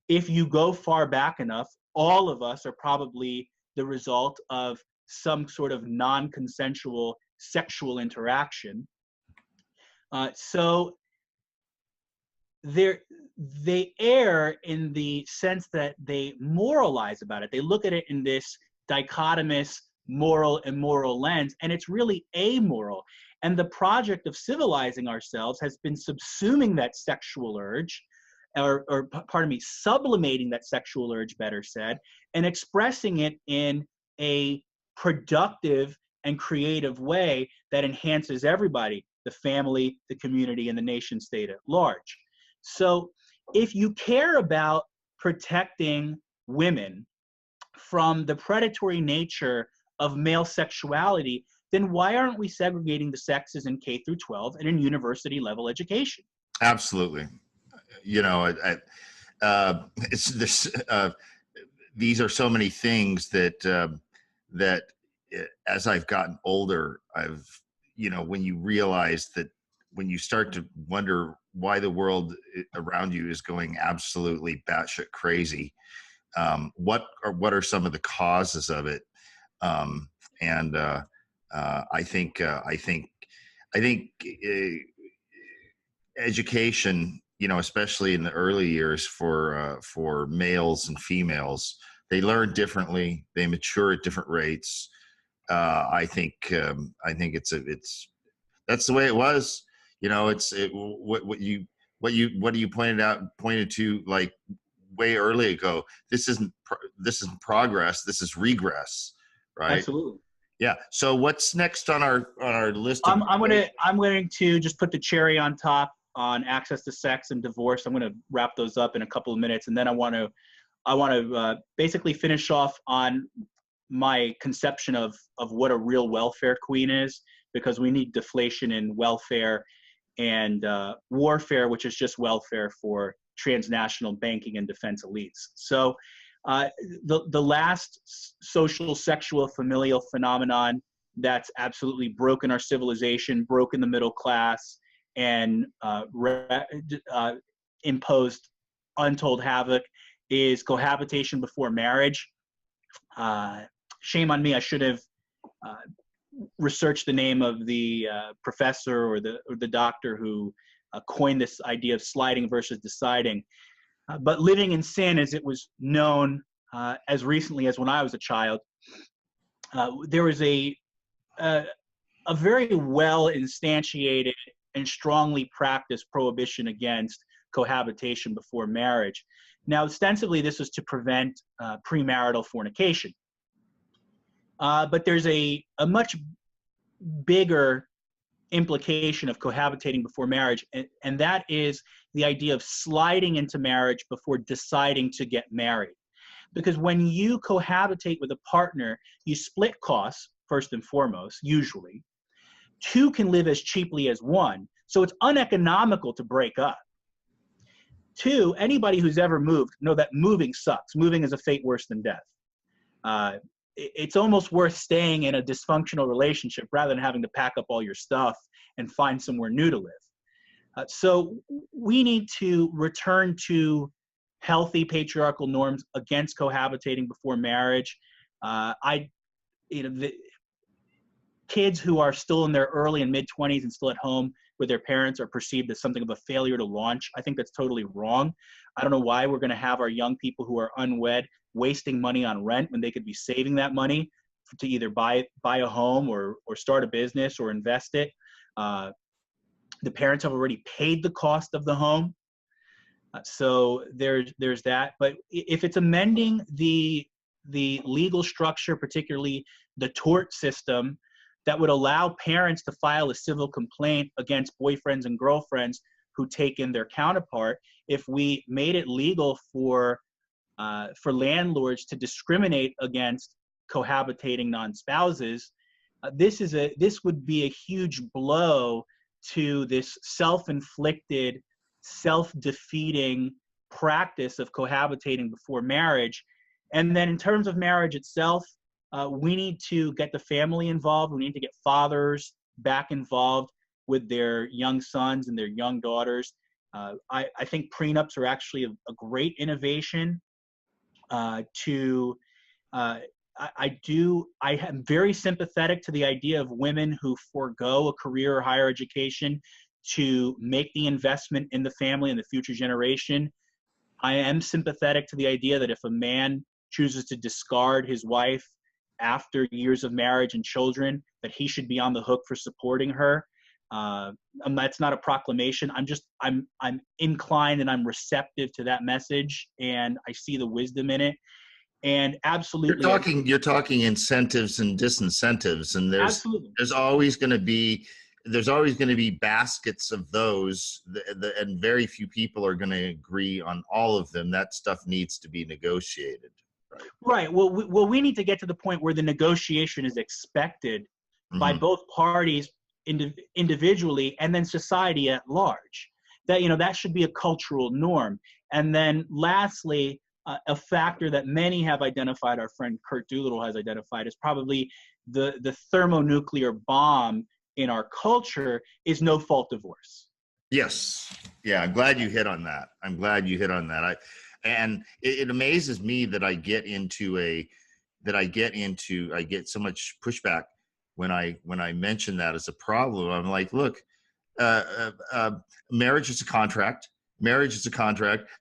If you go far back enough, all of us are probably the result of some sort of non-consensual sexual interaction. So they err in the sense that they moralize about it. They look at it in this dichotomous moral and immoral lens, and it's really amoral. And the project of civilizing ourselves has been subsuming that sexual urge, or pardon me, sublimating that sexual urge, better said, and expressing it in a productive and creative way that enhances everybody, the family, the community, and the nation state at large. So if you care about protecting women from the predatory nature of male sexuality, then why aren't we segregating the sexes in K through 12 and in university level education? Absolutely. You know, it's this. These are so many things that as I've gotten older, when you realize that, when you start to wonder why the world around you is going absolutely batshit crazy, what are some of the causes of it? I think education, especially in the early years for males and females, they learn differently, they mature at different rates. I think it's that's the way it was. What you pointed to like way early ago. This isn't progress. This is regress, right? Absolutely. Yeah. So what's next on our list? I'm going to just put the cherry on top on access to sex and divorce. I'm going to wrap those up in a couple of minutes, and then I want to basically finish off on my conception of what a real welfare queen is, because we need deflation in welfare and warfare, which is just welfare for transnational banking and defense elites. So the last social, sexual, familial phenomenon that's absolutely broken our civilization, broken the middle class, and imposed untold havoc is cohabitation before marriage. Shame on me, I should have researched the name of the professor or the doctor who coined this idea of sliding versus deciding. But living in sin, as it was known as recently as when I was a child, there was a very well instantiated and strongly practiced prohibition against cohabitation before marriage. Now, ostensibly, this was to prevent premarital fornication. But there's a much bigger implication of cohabitating before marriage, and that is the idea of sliding into marriage before deciding to get married. Because when you cohabitate with a partner, you split costs, first and foremost, usually. Two can live as cheaply as one, so it's uneconomical to break up. Two, anybody who's ever moved know that moving sucks. Moving is a fate worse than death. It's almost worth staying in a dysfunctional relationship rather than having to pack up all your stuff and find somewhere new to live. So we need to return to healthy patriarchal norms against cohabitating before marriage. The kids who are still in their early and mid-20s and still at home with their parents are perceived as something of a failure to launch. I think that's totally wrong. I don't know why we're going to have our young people who are unwed wasting money on rent when they could be saving that money to either buy a home or start a business or invest it. The parents have already paid the cost of the home. So there's that. But if it's amending the legal structure, particularly the tort system, that would allow parents to file a civil complaint against boyfriends and girlfriends who take in their counterpart. If we made it legal for landlords to discriminate against cohabitating non-spouses, this would be a huge blow to this self-inflicted, self-defeating practice of cohabitating before marriage. And then in terms of marriage itself, we need to get the family involved. We need to get fathers back involved with their young sons and their young daughters. I think prenups are actually a great innovation. I am very sympathetic to the idea of women who forego a career or higher education to make the investment in the family and the future generation. I am sympathetic to the idea that if a man chooses to discard his wife after years of marriage and children, that he should be on the hook for supporting her. That's not a proclamation. I'm inclined and I'm receptive to that message, and I see the wisdom in it. And absolutely, you're talking incentives and disincentives, and there's always going to be baskets of those, and very few people are going to agree on all of them. That stuff needs to be negotiated. Right. Well, we need to get to the point where the negotiation is expected by both parties individually, and then society at large. That should be a cultural norm. And then lastly, a factor that many have identified, our friend Kurt Doolittle has identified, is probably the thermonuclear bomb in our culture is no-fault divorce. Yes. Yeah, I'm glad you hit on that. And it amazes me that I get so much pushback when I mention that as a problem. I'm like, look, marriage is a contract.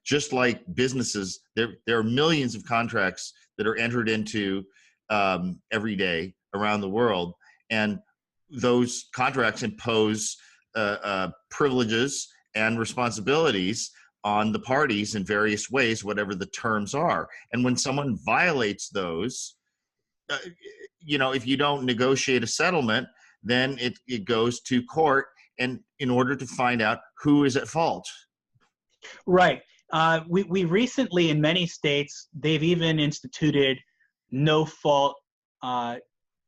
Just like businesses, there are millions of contracts that are entered into every day around the world, and those contracts impose privileges and responsibilities on the parties in various ways, whatever the terms are. And when someone violates those, if you don't negotiate a settlement, then it goes to court, and in order to find out who is at fault. Right. We recently, in many states, they've even instituted no-fault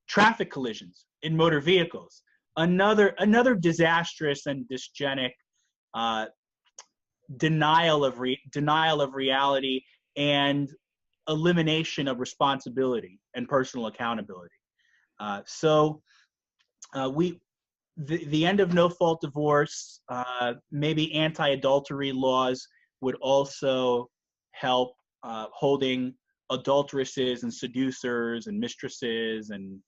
traffic collisions in motor vehicles. Another disastrous and dysgenic denial of reality and elimination of responsibility and personal accountability. The end of no-fault divorce, maybe anti-adultery laws would also help holding adulteresses and seducers and mistresses and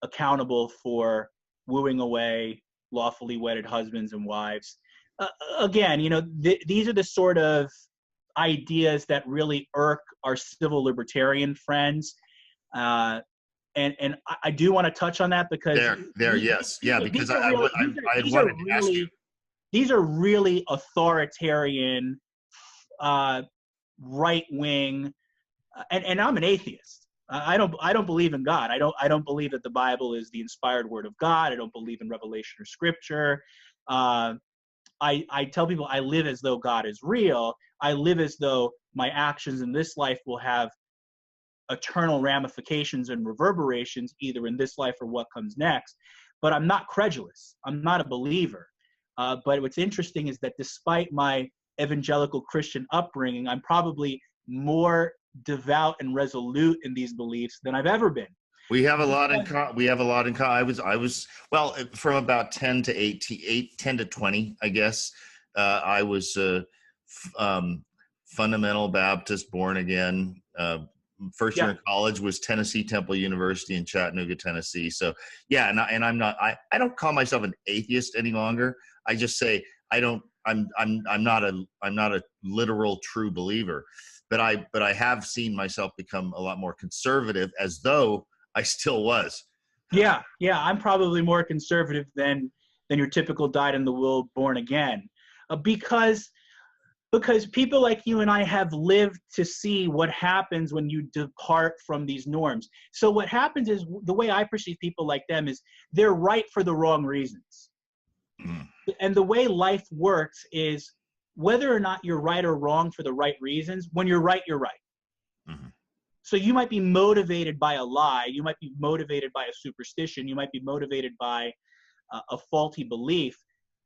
accountable for wooing away lawfully wedded husbands and wives. Again, these are the sort of ideas that really irk our civil libertarian friends. And I do want to touch on that because these are really authoritarian, right wing, and I'm an atheist. I don't believe in God. I don't believe that the Bible is the inspired word of God. I don't believe in revelation or scripture. I tell people I live as though God is real. I live as though my actions in this life will have eternal ramifications and reverberations either in this life or what comes next. But I'm not credulous. I'm not a believer. But what's interesting is that despite my evangelical Christian upbringing, I'm probably more devout and resolute in these beliefs than I've ever been. We have a lot in common. I was well, from about 10 to 20, I guess. I was fundamental Baptist, born again. First year in college was Tennessee Temple University in Chattanooga, Tennessee. So yeah, and I'm not. I don't call myself an atheist any longer. I just say I'm not a literal true believer. But I have seen myself become a lot more conservative, as though I still was. Yeah, I'm probably more conservative than your typical dyed in the wool born again, because Because people like you and I have lived to see what happens when you depart from these norms. So what happens is, the way I perceive people like them is, they're right for the wrong reasons. Mm. And the way life works is, whether or not you're right or wrong for the right reasons, when you're right, you're right. Mm-hmm. So you might be motivated by a lie, you might be motivated by a superstition, you might be motivated by a faulty belief,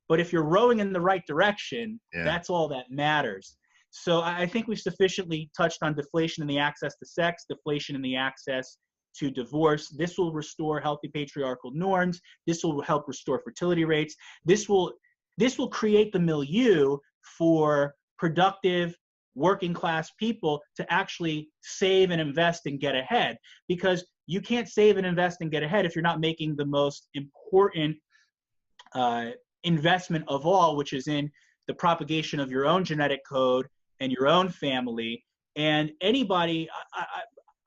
but if you're rowing in the right direction, that's all that matters. So I think we've sufficiently touched on deflation in the access to sex, deflation in the access to divorce. This will restore healthy patriarchal norms. This will help restore fertility rates. This will create the milieu for productive working class people to actually save and invest and get ahead, because you can't save and invest and get ahead if you're not making the most important investment of all, which is in the propagation of your own genetic code and your own family. And anybody,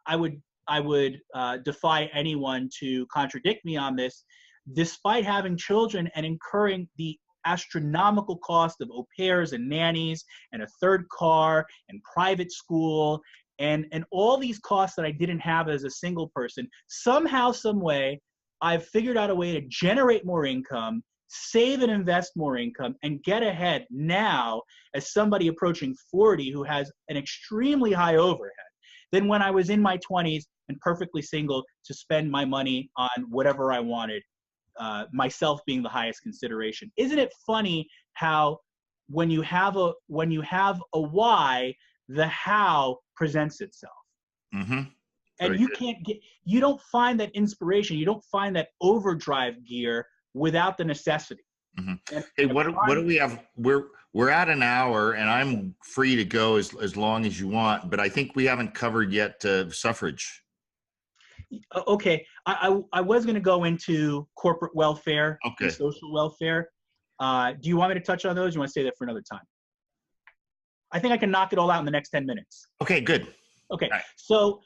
I would defy anyone to contradict me on this. Despite having children and incurring the astronomical cost of au pairs and nannies and a third car and private school and all these costs that I didn't have as a single person, somehow, some way, I've figured out a way to generate more income, save and invest more income, and get ahead now as somebody approaching 40 who has an extremely high overhead than when I was in my 20s and perfectly single to spend my money on whatever I wanted, myself being the highest consideration. Isn't it funny how when you have a why, the how presents itself? Mm-hmm. And you don't find that inspiration, you don't find that overdrive gear without the necessity. Mm-hmm. Hey, what do we have? We're at an hour, and I'm free to go as long as you want, but I think we haven't covered yet suffrage. Okay, I was going to go into corporate welfare and Okay. social welfare. Do you want me to touch on those? Or you want to say that for another time? I think I can knock it all out in the next 10 minutes. Okay, good. Okay, right. So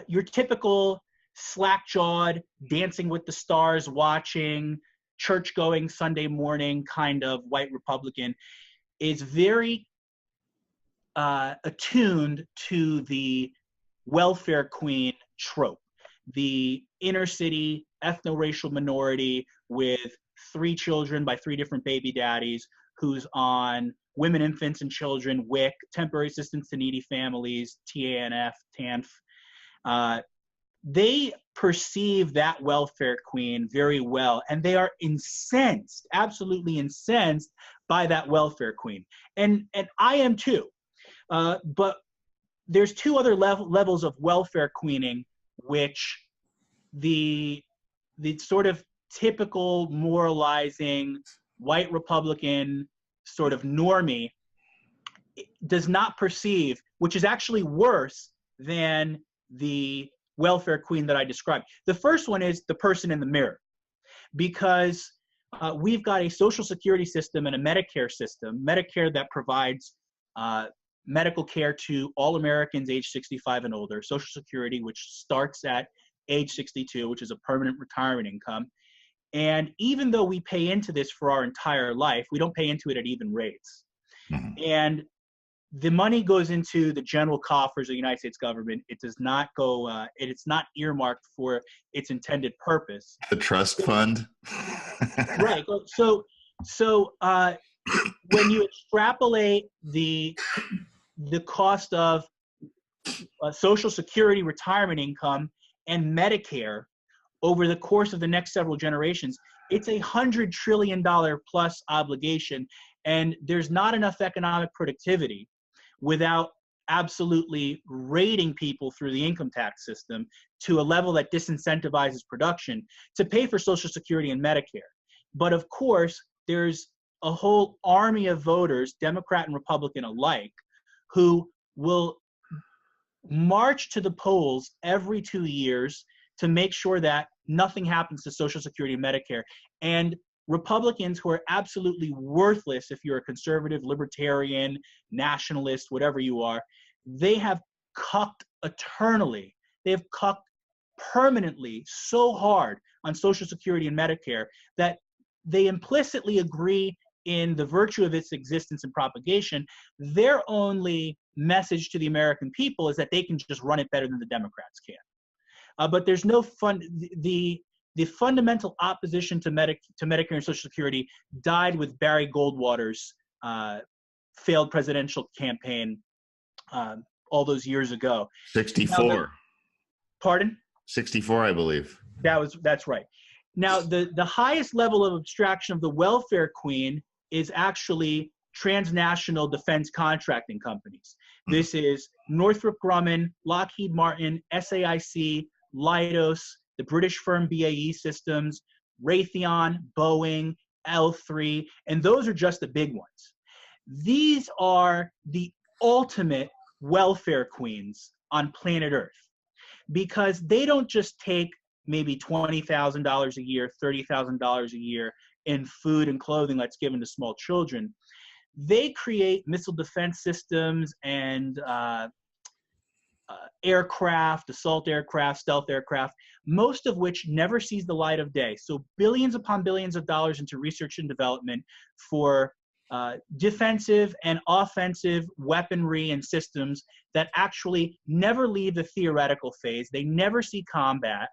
your typical slack-jawed, dancing with the stars watching, church-going Sunday morning kind of white Republican is very attuned to the welfare queen trope. The inner city ethno-racial minority with 3 children by 3 different baby daddies who's on women, infants, and children, WIC, temporary assistance to needy families, TANF, TANF. They perceive that welfare queen very well, and they are incensed, absolutely incensed by that welfare queen. And I am too. But there's 2 other levels of welfare queening, which the sort of typical moralizing white Republican sort of normie does not perceive, which is actually worse than the welfare queen that I described. The first one is the person in the mirror, because we've got a social security system and a Medicare system, Medicare that provides medical care to all Americans age 65 and older, Social Security, which starts at age 62, which is a permanent retirement income. And even though we pay into this for our entire life, we don't pay into it at even rates. Mm-hmm. And the money goes into the general coffers of the United States government. It does not go, it's not earmarked for its intended purpose. The trust fund. Right. So when you extrapolate the cost of Social Security retirement income and Medicare over the course of the next several generations, it's $100 trillion plus obligation, and there's not enough economic productivity without absolutely raiding people through the income tax system to a level that disincentivizes production to pay for Social Security and Medicare. But of course, there's a whole army of voters, Democrat and Republican alike, who will march to the polls every 2 years to make sure that nothing happens to Social Security and Medicare. And Republicans who are absolutely worthless, if you're a conservative, libertarian, nationalist, whatever you are, they have cucked eternally. They have cucked permanently so hard on Social Security and Medicare that they implicitly agree in the virtue of its existence and propagation, their only message to the American people is that they can just run it better than the Democrats can. But there's no the fundamental opposition to Medicare and Social Security died with Barry Goldwater's failed presidential campaign all those years ago. 64. Pardon? 64, I believe. That's right. Now, the highest level of abstraction of the welfare queen is actually transnational defense contracting companies. This is Northrop Grumman, Lockheed Martin, SAIC, Leidos, the British firm BAE Systems, Raytheon, Boeing, L3, and those are just the big ones. These are the ultimate welfare queens on planet Earth, because they don't just take maybe $20,000 a year, $30,000 a year in food and clothing that's given to small children. They create missile defense systems and aircraft, assault aircraft, stealth aircraft, most of which never sees the light of day. So billions upon billions of dollars into research and development for defensive and offensive weaponry and systems that actually never leave the theoretical phase. They never see combat.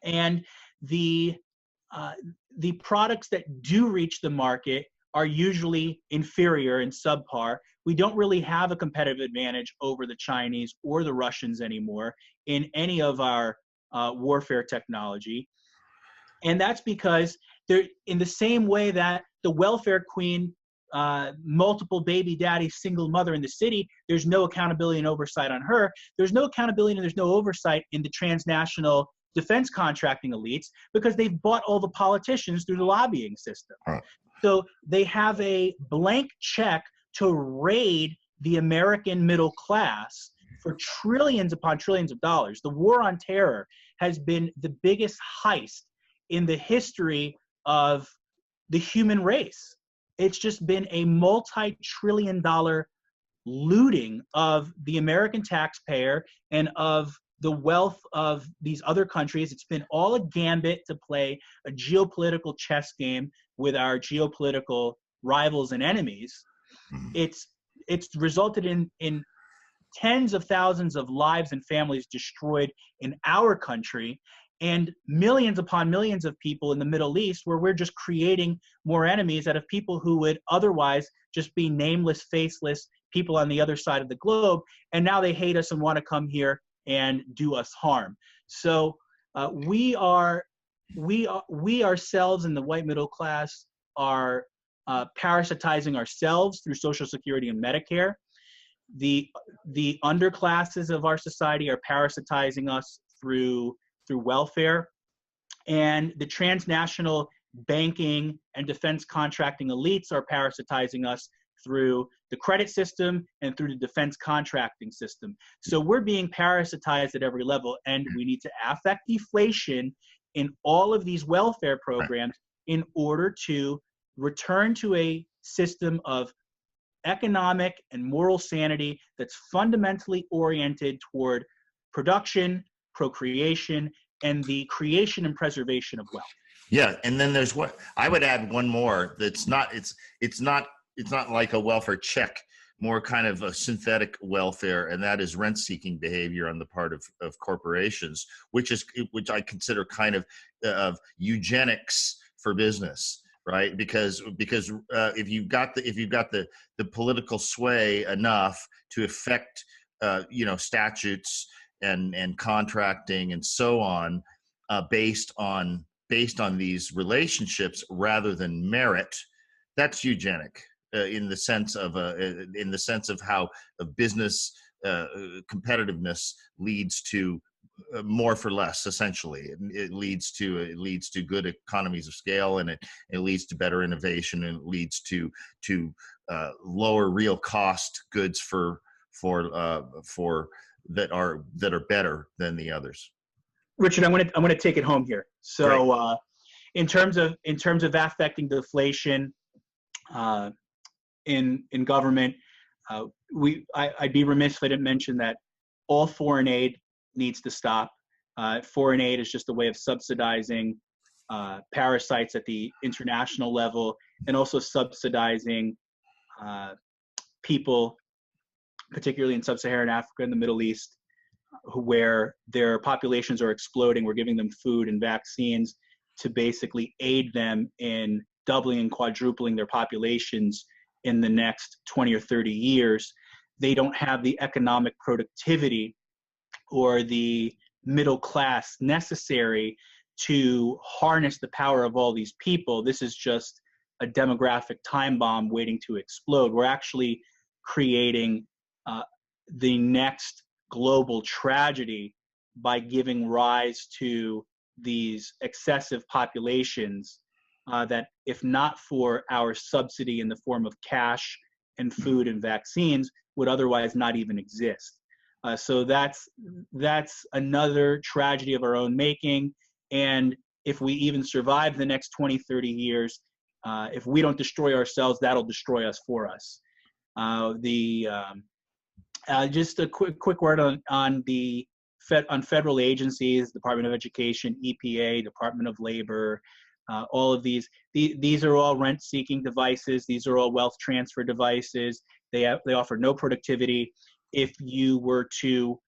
And the products that do reach the market are usually inferior and subpar. We don't really have a competitive advantage over the Chinese or the Russians anymore in any of our warfare technology. And that's because they're in the same way that the welfare queen, multiple baby daddy, single mother in the city, there's no accountability and oversight on her. There's no accountability and there's no oversight in the transnational defense contracting elites, because they've bought all the politicians through the lobbying system. Right. So they have a blank check to raid the American middle class for trillions upon trillions of dollars. The war on terror has been the biggest heist in the history of the human race. It's just been a multi-trillion-dollar looting of the American taxpayer and of the wealth of these other countries. It's been all a gambit to play a geopolitical chess game with our geopolitical rivals and enemies. It's resulted in tens of thousands of lives and families destroyed in our country, and millions upon millions of people in the Middle East, where we're just creating more enemies out of people who would otherwise just be nameless, faceless people on the other side of the globe. And now they hate us and want to come here and do us harm. So we ourselves in the white middle class are parasitizing ourselves through Social Security and Medicare. The underclasses of our society are parasitizing us through welfare, and the transnational banking and defense contracting elites are parasitizing us through the credit system and through the defense contracting system. So we're being parasitized at every level, and we need to affect deflation in all of these welfare programs in order to return to a system of economic and moral sanity that's fundamentally oriented toward production, procreation, and the creation and preservation of wealth. Yeah, and then there's what I would add one more. That's not it's not like a welfare check, more kind of a synthetic welfare, and that is rent-seeking behavior on the part of corporations, which I consider kind of eugenics for business, right? Because if you've got the political sway enough to affect statutes and contracting and so on, based on these relationships rather than merit, that's eugenic in the sense of how a business competitiveness leads to more for less. Essentially, it leads to good economies of scale, and it leads to better innovation, and it leads to lower real cost goods for that are better than the others. Richard, I'm going to take it home here. So, in terms of affecting deflation in government, I'd be remiss if I didn't mention that all foreign aid needs to stop. Foreign aid is just a way of subsidizing parasites at the international level, and also subsidizing people, particularly in sub-Saharan Africa and the Middle East, where their populations are exploding. We're giving them food and vaccines to basically aid them in doubling and quadrupling their populations in the next 20 or 30 years. They don't have the economic productivity or the middle class necessary to harness the power of all these people. This is just a demographic time bomb waiting to explode. We're actually creating the next global tragedy by giving rise to these excessive populations that, if not for our subsidy in the form of cash and food and vaccines, would otherwise not even exist. So that's another tragedy of our own making. And if we even survive the next 20, 30 years, if we don't destroy ourselves, that'll destroy us for us. Just a quick word on federal agencies: Department of Education, EPA, Department of Labor. All of these are all rent-seeking devices. These are all wealth transfer devices. They offer no productivity. If you were to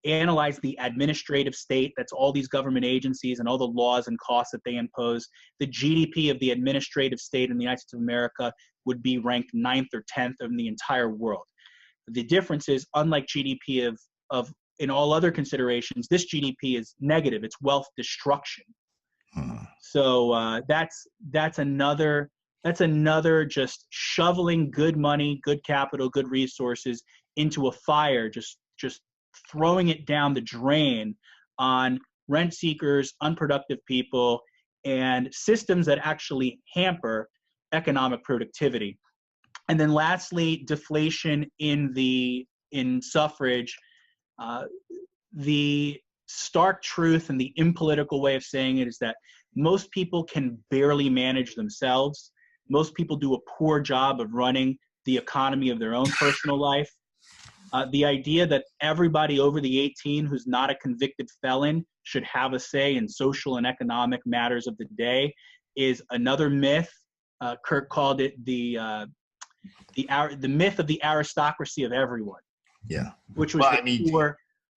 analyze the administrative state, that's all these government agencies and all the laws and costs that they impose, the GDP of the administrative state in the United States of America would be ranked 9th or 10th in the entire world. The difference is, unlike GDP of in all other considerations, this GDP is negative. It's wealth destruction. So that's another just shoveling good money, good capital, good resources into a fire, just throwing it down the drain on rent seekers, unproductive people, and systems that actually hamper economic productivity. And then lastly, deflation in suffrage. The stark truth and the impolitical way of saying it is that most people can barely manage themselves. Most people do a poor job of running the economy of their own personal life. The idea that everybody over the 18 who's not a convicted felon should have a say in social and economic matters of the day is another myth. Kirk called it the myth of the aristocracy of everyone. Yeah, which was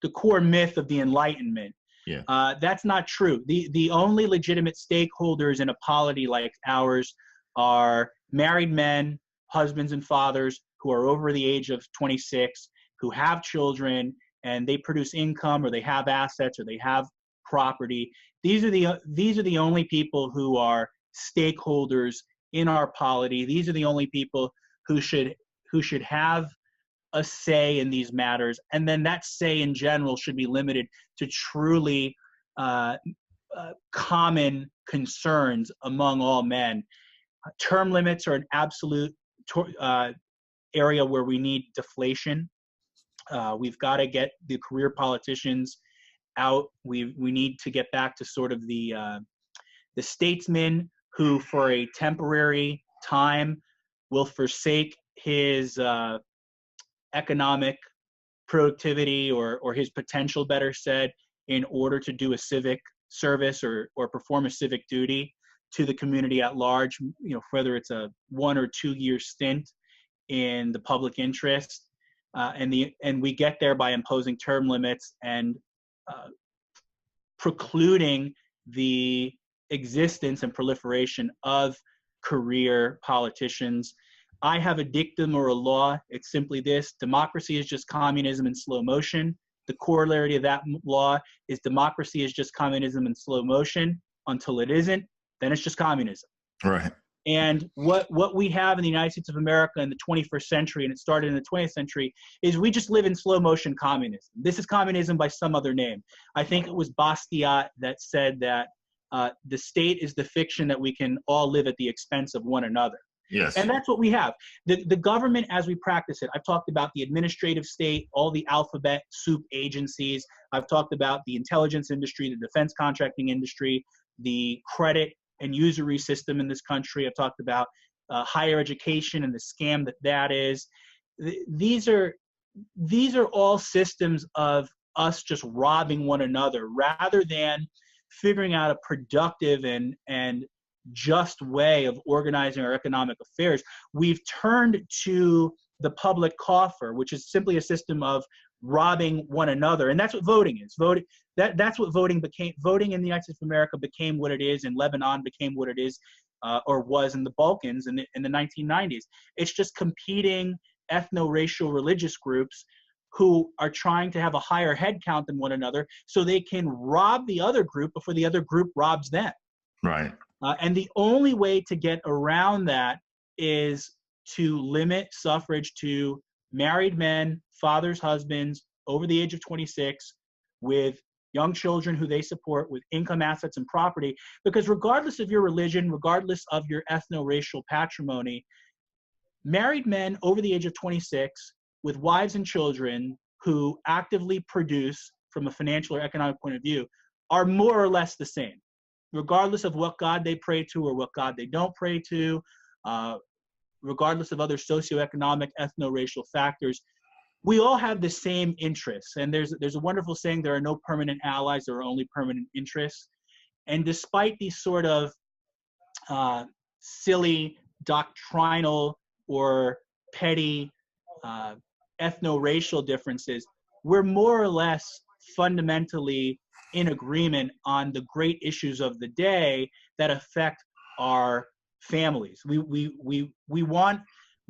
the core myth of the Enlightenment. Yeah, that's not true. The only legitimate stakeholders in a polity like ours are married men, husbands and fathers who are over the age of 26, who have children, and they produce income, or they have assets, or they have property. These are the only people who are stakeholders in our polity. These are the only people who should have a say in these matters, and then that say in general should be limited to truly common concerns among all men. Term limits are an absolute area where we need deflation. We've got to get the career politicians out. We need to get back to sort of the statesman who, for a temporary time, will forsake his economic productivity or his potential, better said, in order to do a civic service or perform a civic duty to the community at large, whether it's a 1 or 2 year stint in the public interest. And we get there by imposing term limits and precluding the existence and proliferation of career politicians. I have a dictum or a law. It's simply this: democracy is just communism in slow motion. The corollary of that law is democracy is just communism in slow motion until it isn't. Then it's just communism. Right. And what we have in the United States of America in the 21st century, and it started in the 20th century, is we just live in slow motion communism. This is communism by some other name. I think it was Bastiat that said that the state is the fiction that we can all live at the expense of one another. Yes. And that's what we have. The government as we practice it. I've talked about the administrative state, all the alphabet soup agencies. I've talked about the intelligence industry, the defense contracting industry, the credit and usury system in this country. I've talked about higher education and the scam that is. These are all systems of us just robbing one another rather than figuring out a productive and just way of organizing our economic affairs, we've turned to the public coffer, which is simply a system of robbing one another. And that's what voting is. That's what voting became. Voting in the United States of America became what it is, and Lebanon became what it is, or was in the Balkans in the 1990s. It's just competing ethno-racial religious groups who are trying to have a higher head count than one another so they can rob the other group before the other group robs them. Right. And the only way to get around that is to limit suffrage to married men, fathers, husbands, over the age of 26, with young children who they support, with income, assets, and property. Because regardless of your religion, regardless of your ethno-racial patrimony, married men over the age of 26 with wives and children who actively produce from a financial or economic point of view are more or less the same, regardless of what God they pray to or what God they don't pray to, regardless of other socioeconomic, ethno-racial factors. We all have the same interests. And there's a wonderful saying, there are no permanent allies, there are only permanent interests. And despite these sort of silly, doctrinal, or petty ethno-racial differences, we're more or less fundamentally in agreement on the great issues of the day that affect our families. We want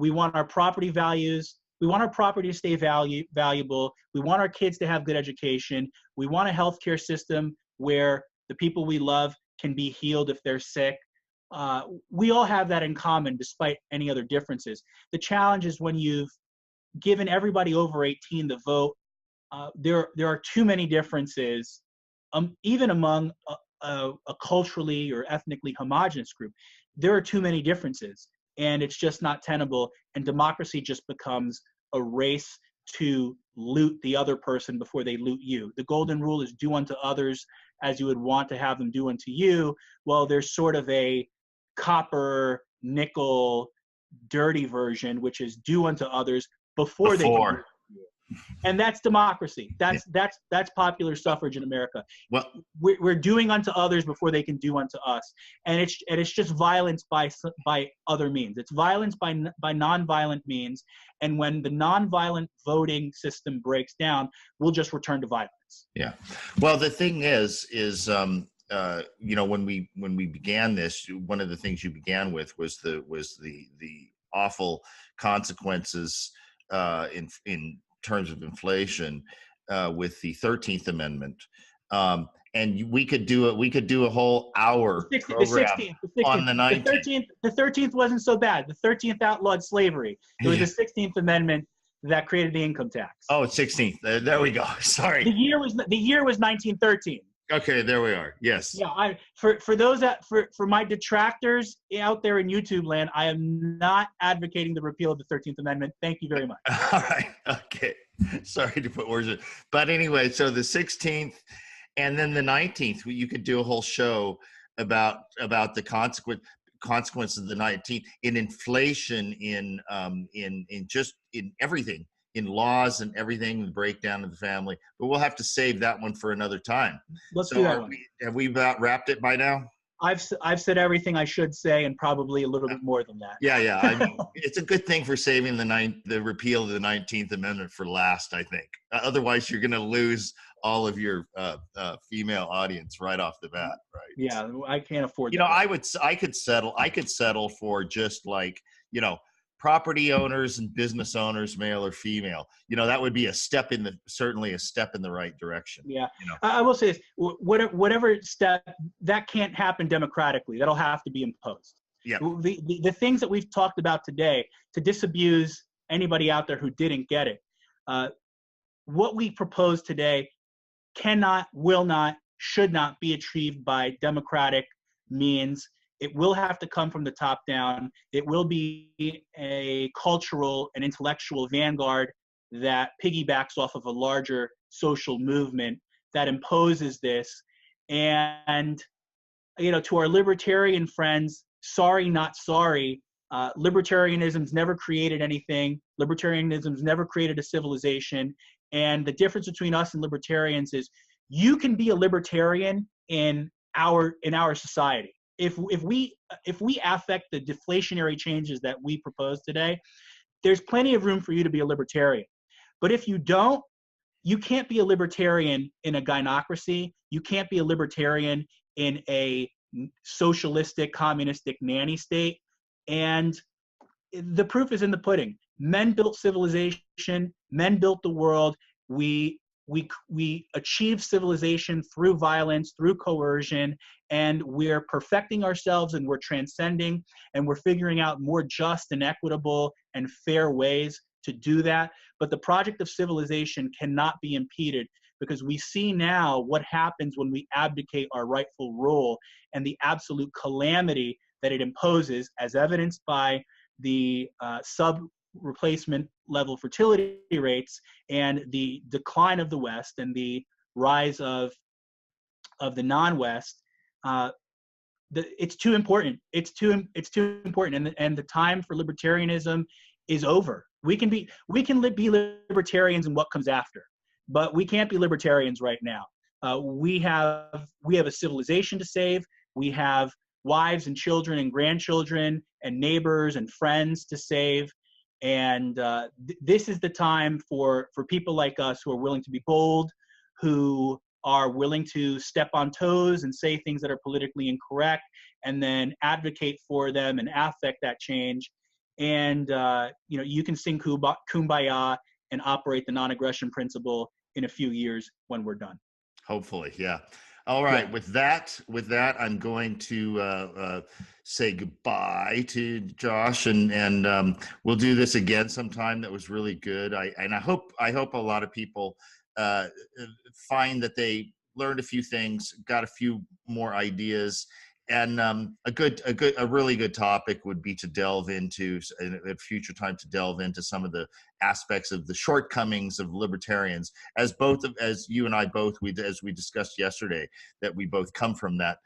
our property values. We want our property to stay valuable. We want our kids to have good education. We want a healthcare system where the people we love can be healed if they're sick. We all have that in common, despite any other differences. The challenge is when you've given everybody over 18 the vote, there are too many differences, even among a culturally or ethnically homogenous group. There are too many differences, and it's just not tenable, and democracy just becomes a race to loot the other person before they loot you. The golden rule is do unto others as you would want to have them do unto you. Well, there's sort of a copper, nickel, dirty version, which is do unto others before they can do unto you. And that's democracy. That's popular suffrage in America. Well, we're doing unto others before they can do unto us, and it's just violence by other means. It's violence by nonviolent means, and when the nonviolent voting system breaks down, we'll just return to violence. Yeah. Well, the thing is when we began this, one of the things you began with was the awful consequences in terms of inflation with the 13th Amendment, and we could do a whole hour program on the 19th. The 13th wasn't so bad. The 13th outlawed slavery. It was the 16th Amendment that created the income tax. Oh, 16th. There we go. Sorry. The year was 1913. Okay, there we are. Yes. Yeah. For my detractors out there in YouTube land, I am not advocating the repeal of the 13th Amendment. Thank you very much. All right. Okay. Sorry to put words in. But anyway, so the 16th and then the 19th, you could do a whole show about the consequences of the 19th in inflation, in everything, in laws and everything, the breakdown of the family. But we'll have to save that one for another time. Let's do that one. Have we about wrapped it by now? I've said everything I should say, and probably a little bit more than that. Yeah. I mean, it's a good thing for saving the repeal of the 19th Amendment for last, I think. Otherwise, you're going to lose all of your female audience right off the bat, right? Yeah, I can't afford that. I could settle for just like, property owners and business owners, male or female. That would be certainly a step in the right direction. Yeah. I will say this, whatever step, that can't happen democratically. That'll have to be imposed. Yeah. The things that we've talked about today, to disabuse anybody out there who didn't get it, what we propose today cannot, will not, should not be achieved by democratic means. It will have to come from the top down. It will be a cultural and intellectual vanguard that piggybacks off of a larger social movement that imposes this. And, to our libertarian friends, sorry, not sorry. Libertarianism's never created anything. Libertarianism's never created a civilization. And the difference between us and libertarians is you can be a libertarian in our society. If we affect the deflationary changes that we propose today, there's plenty of room for you to be a libertarian. But if you don't, you can't be a libertarian in a gynocracy. You can't be a libertarian in a socialistic, communistic nanny state. And the proof is in the pudding. Men built civilization. Men built the world. We achieve civilization through violence, through coercion, and we're perfecting ourselves, and we're transcending, and we're figuring out more just and equitable and fair ways to do that. But the project of civilization cannot be impeded, because we see now what happens when we abdicate our rightful role and the absolute calamity that it imposes, as evidenced by the sub-replacement level fertility rates and the decline of the West and the rise of the non-West. It's too important. It's too important, and the time for libertarianism is over. We can be libertarians in what comes after, but we can't be libertarians right now. We have a civilization to save. We have wives and children and grandchildren and neighbors and friends to save. And this is the time for people like us who are willing to be bold, who are willing to step on toes and say things that are politically incorrect, and then advocate for them and affect that change. And you can sing Kumbaya and operate the non-aggression principle in a few years when we're done. Hopefully, yeah. All right. Yeah. With that, I'm going to say goodbye to Josh, and we'll do this again sometime. That was really good. I hope a lot of people find that they learned a few things, got a few more ideas, and a really good topic would be to delve into at future time, to delve into some of the aspects of the shortcomings of libertarians, as you and I both, as we discussed yesterday, that we both come from that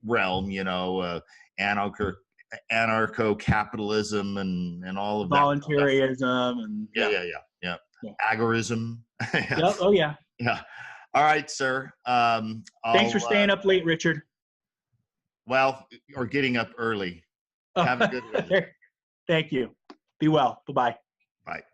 realm, anarcho-capitalism and all of that voluntarism and yeah. Agorism. Yeah. Oh yeah. Yeah. All right, sir. Thanks for staying up late, Richard. Well, or getting up early. Have a good one. Thank you. Be well. Bye-bye. Bye.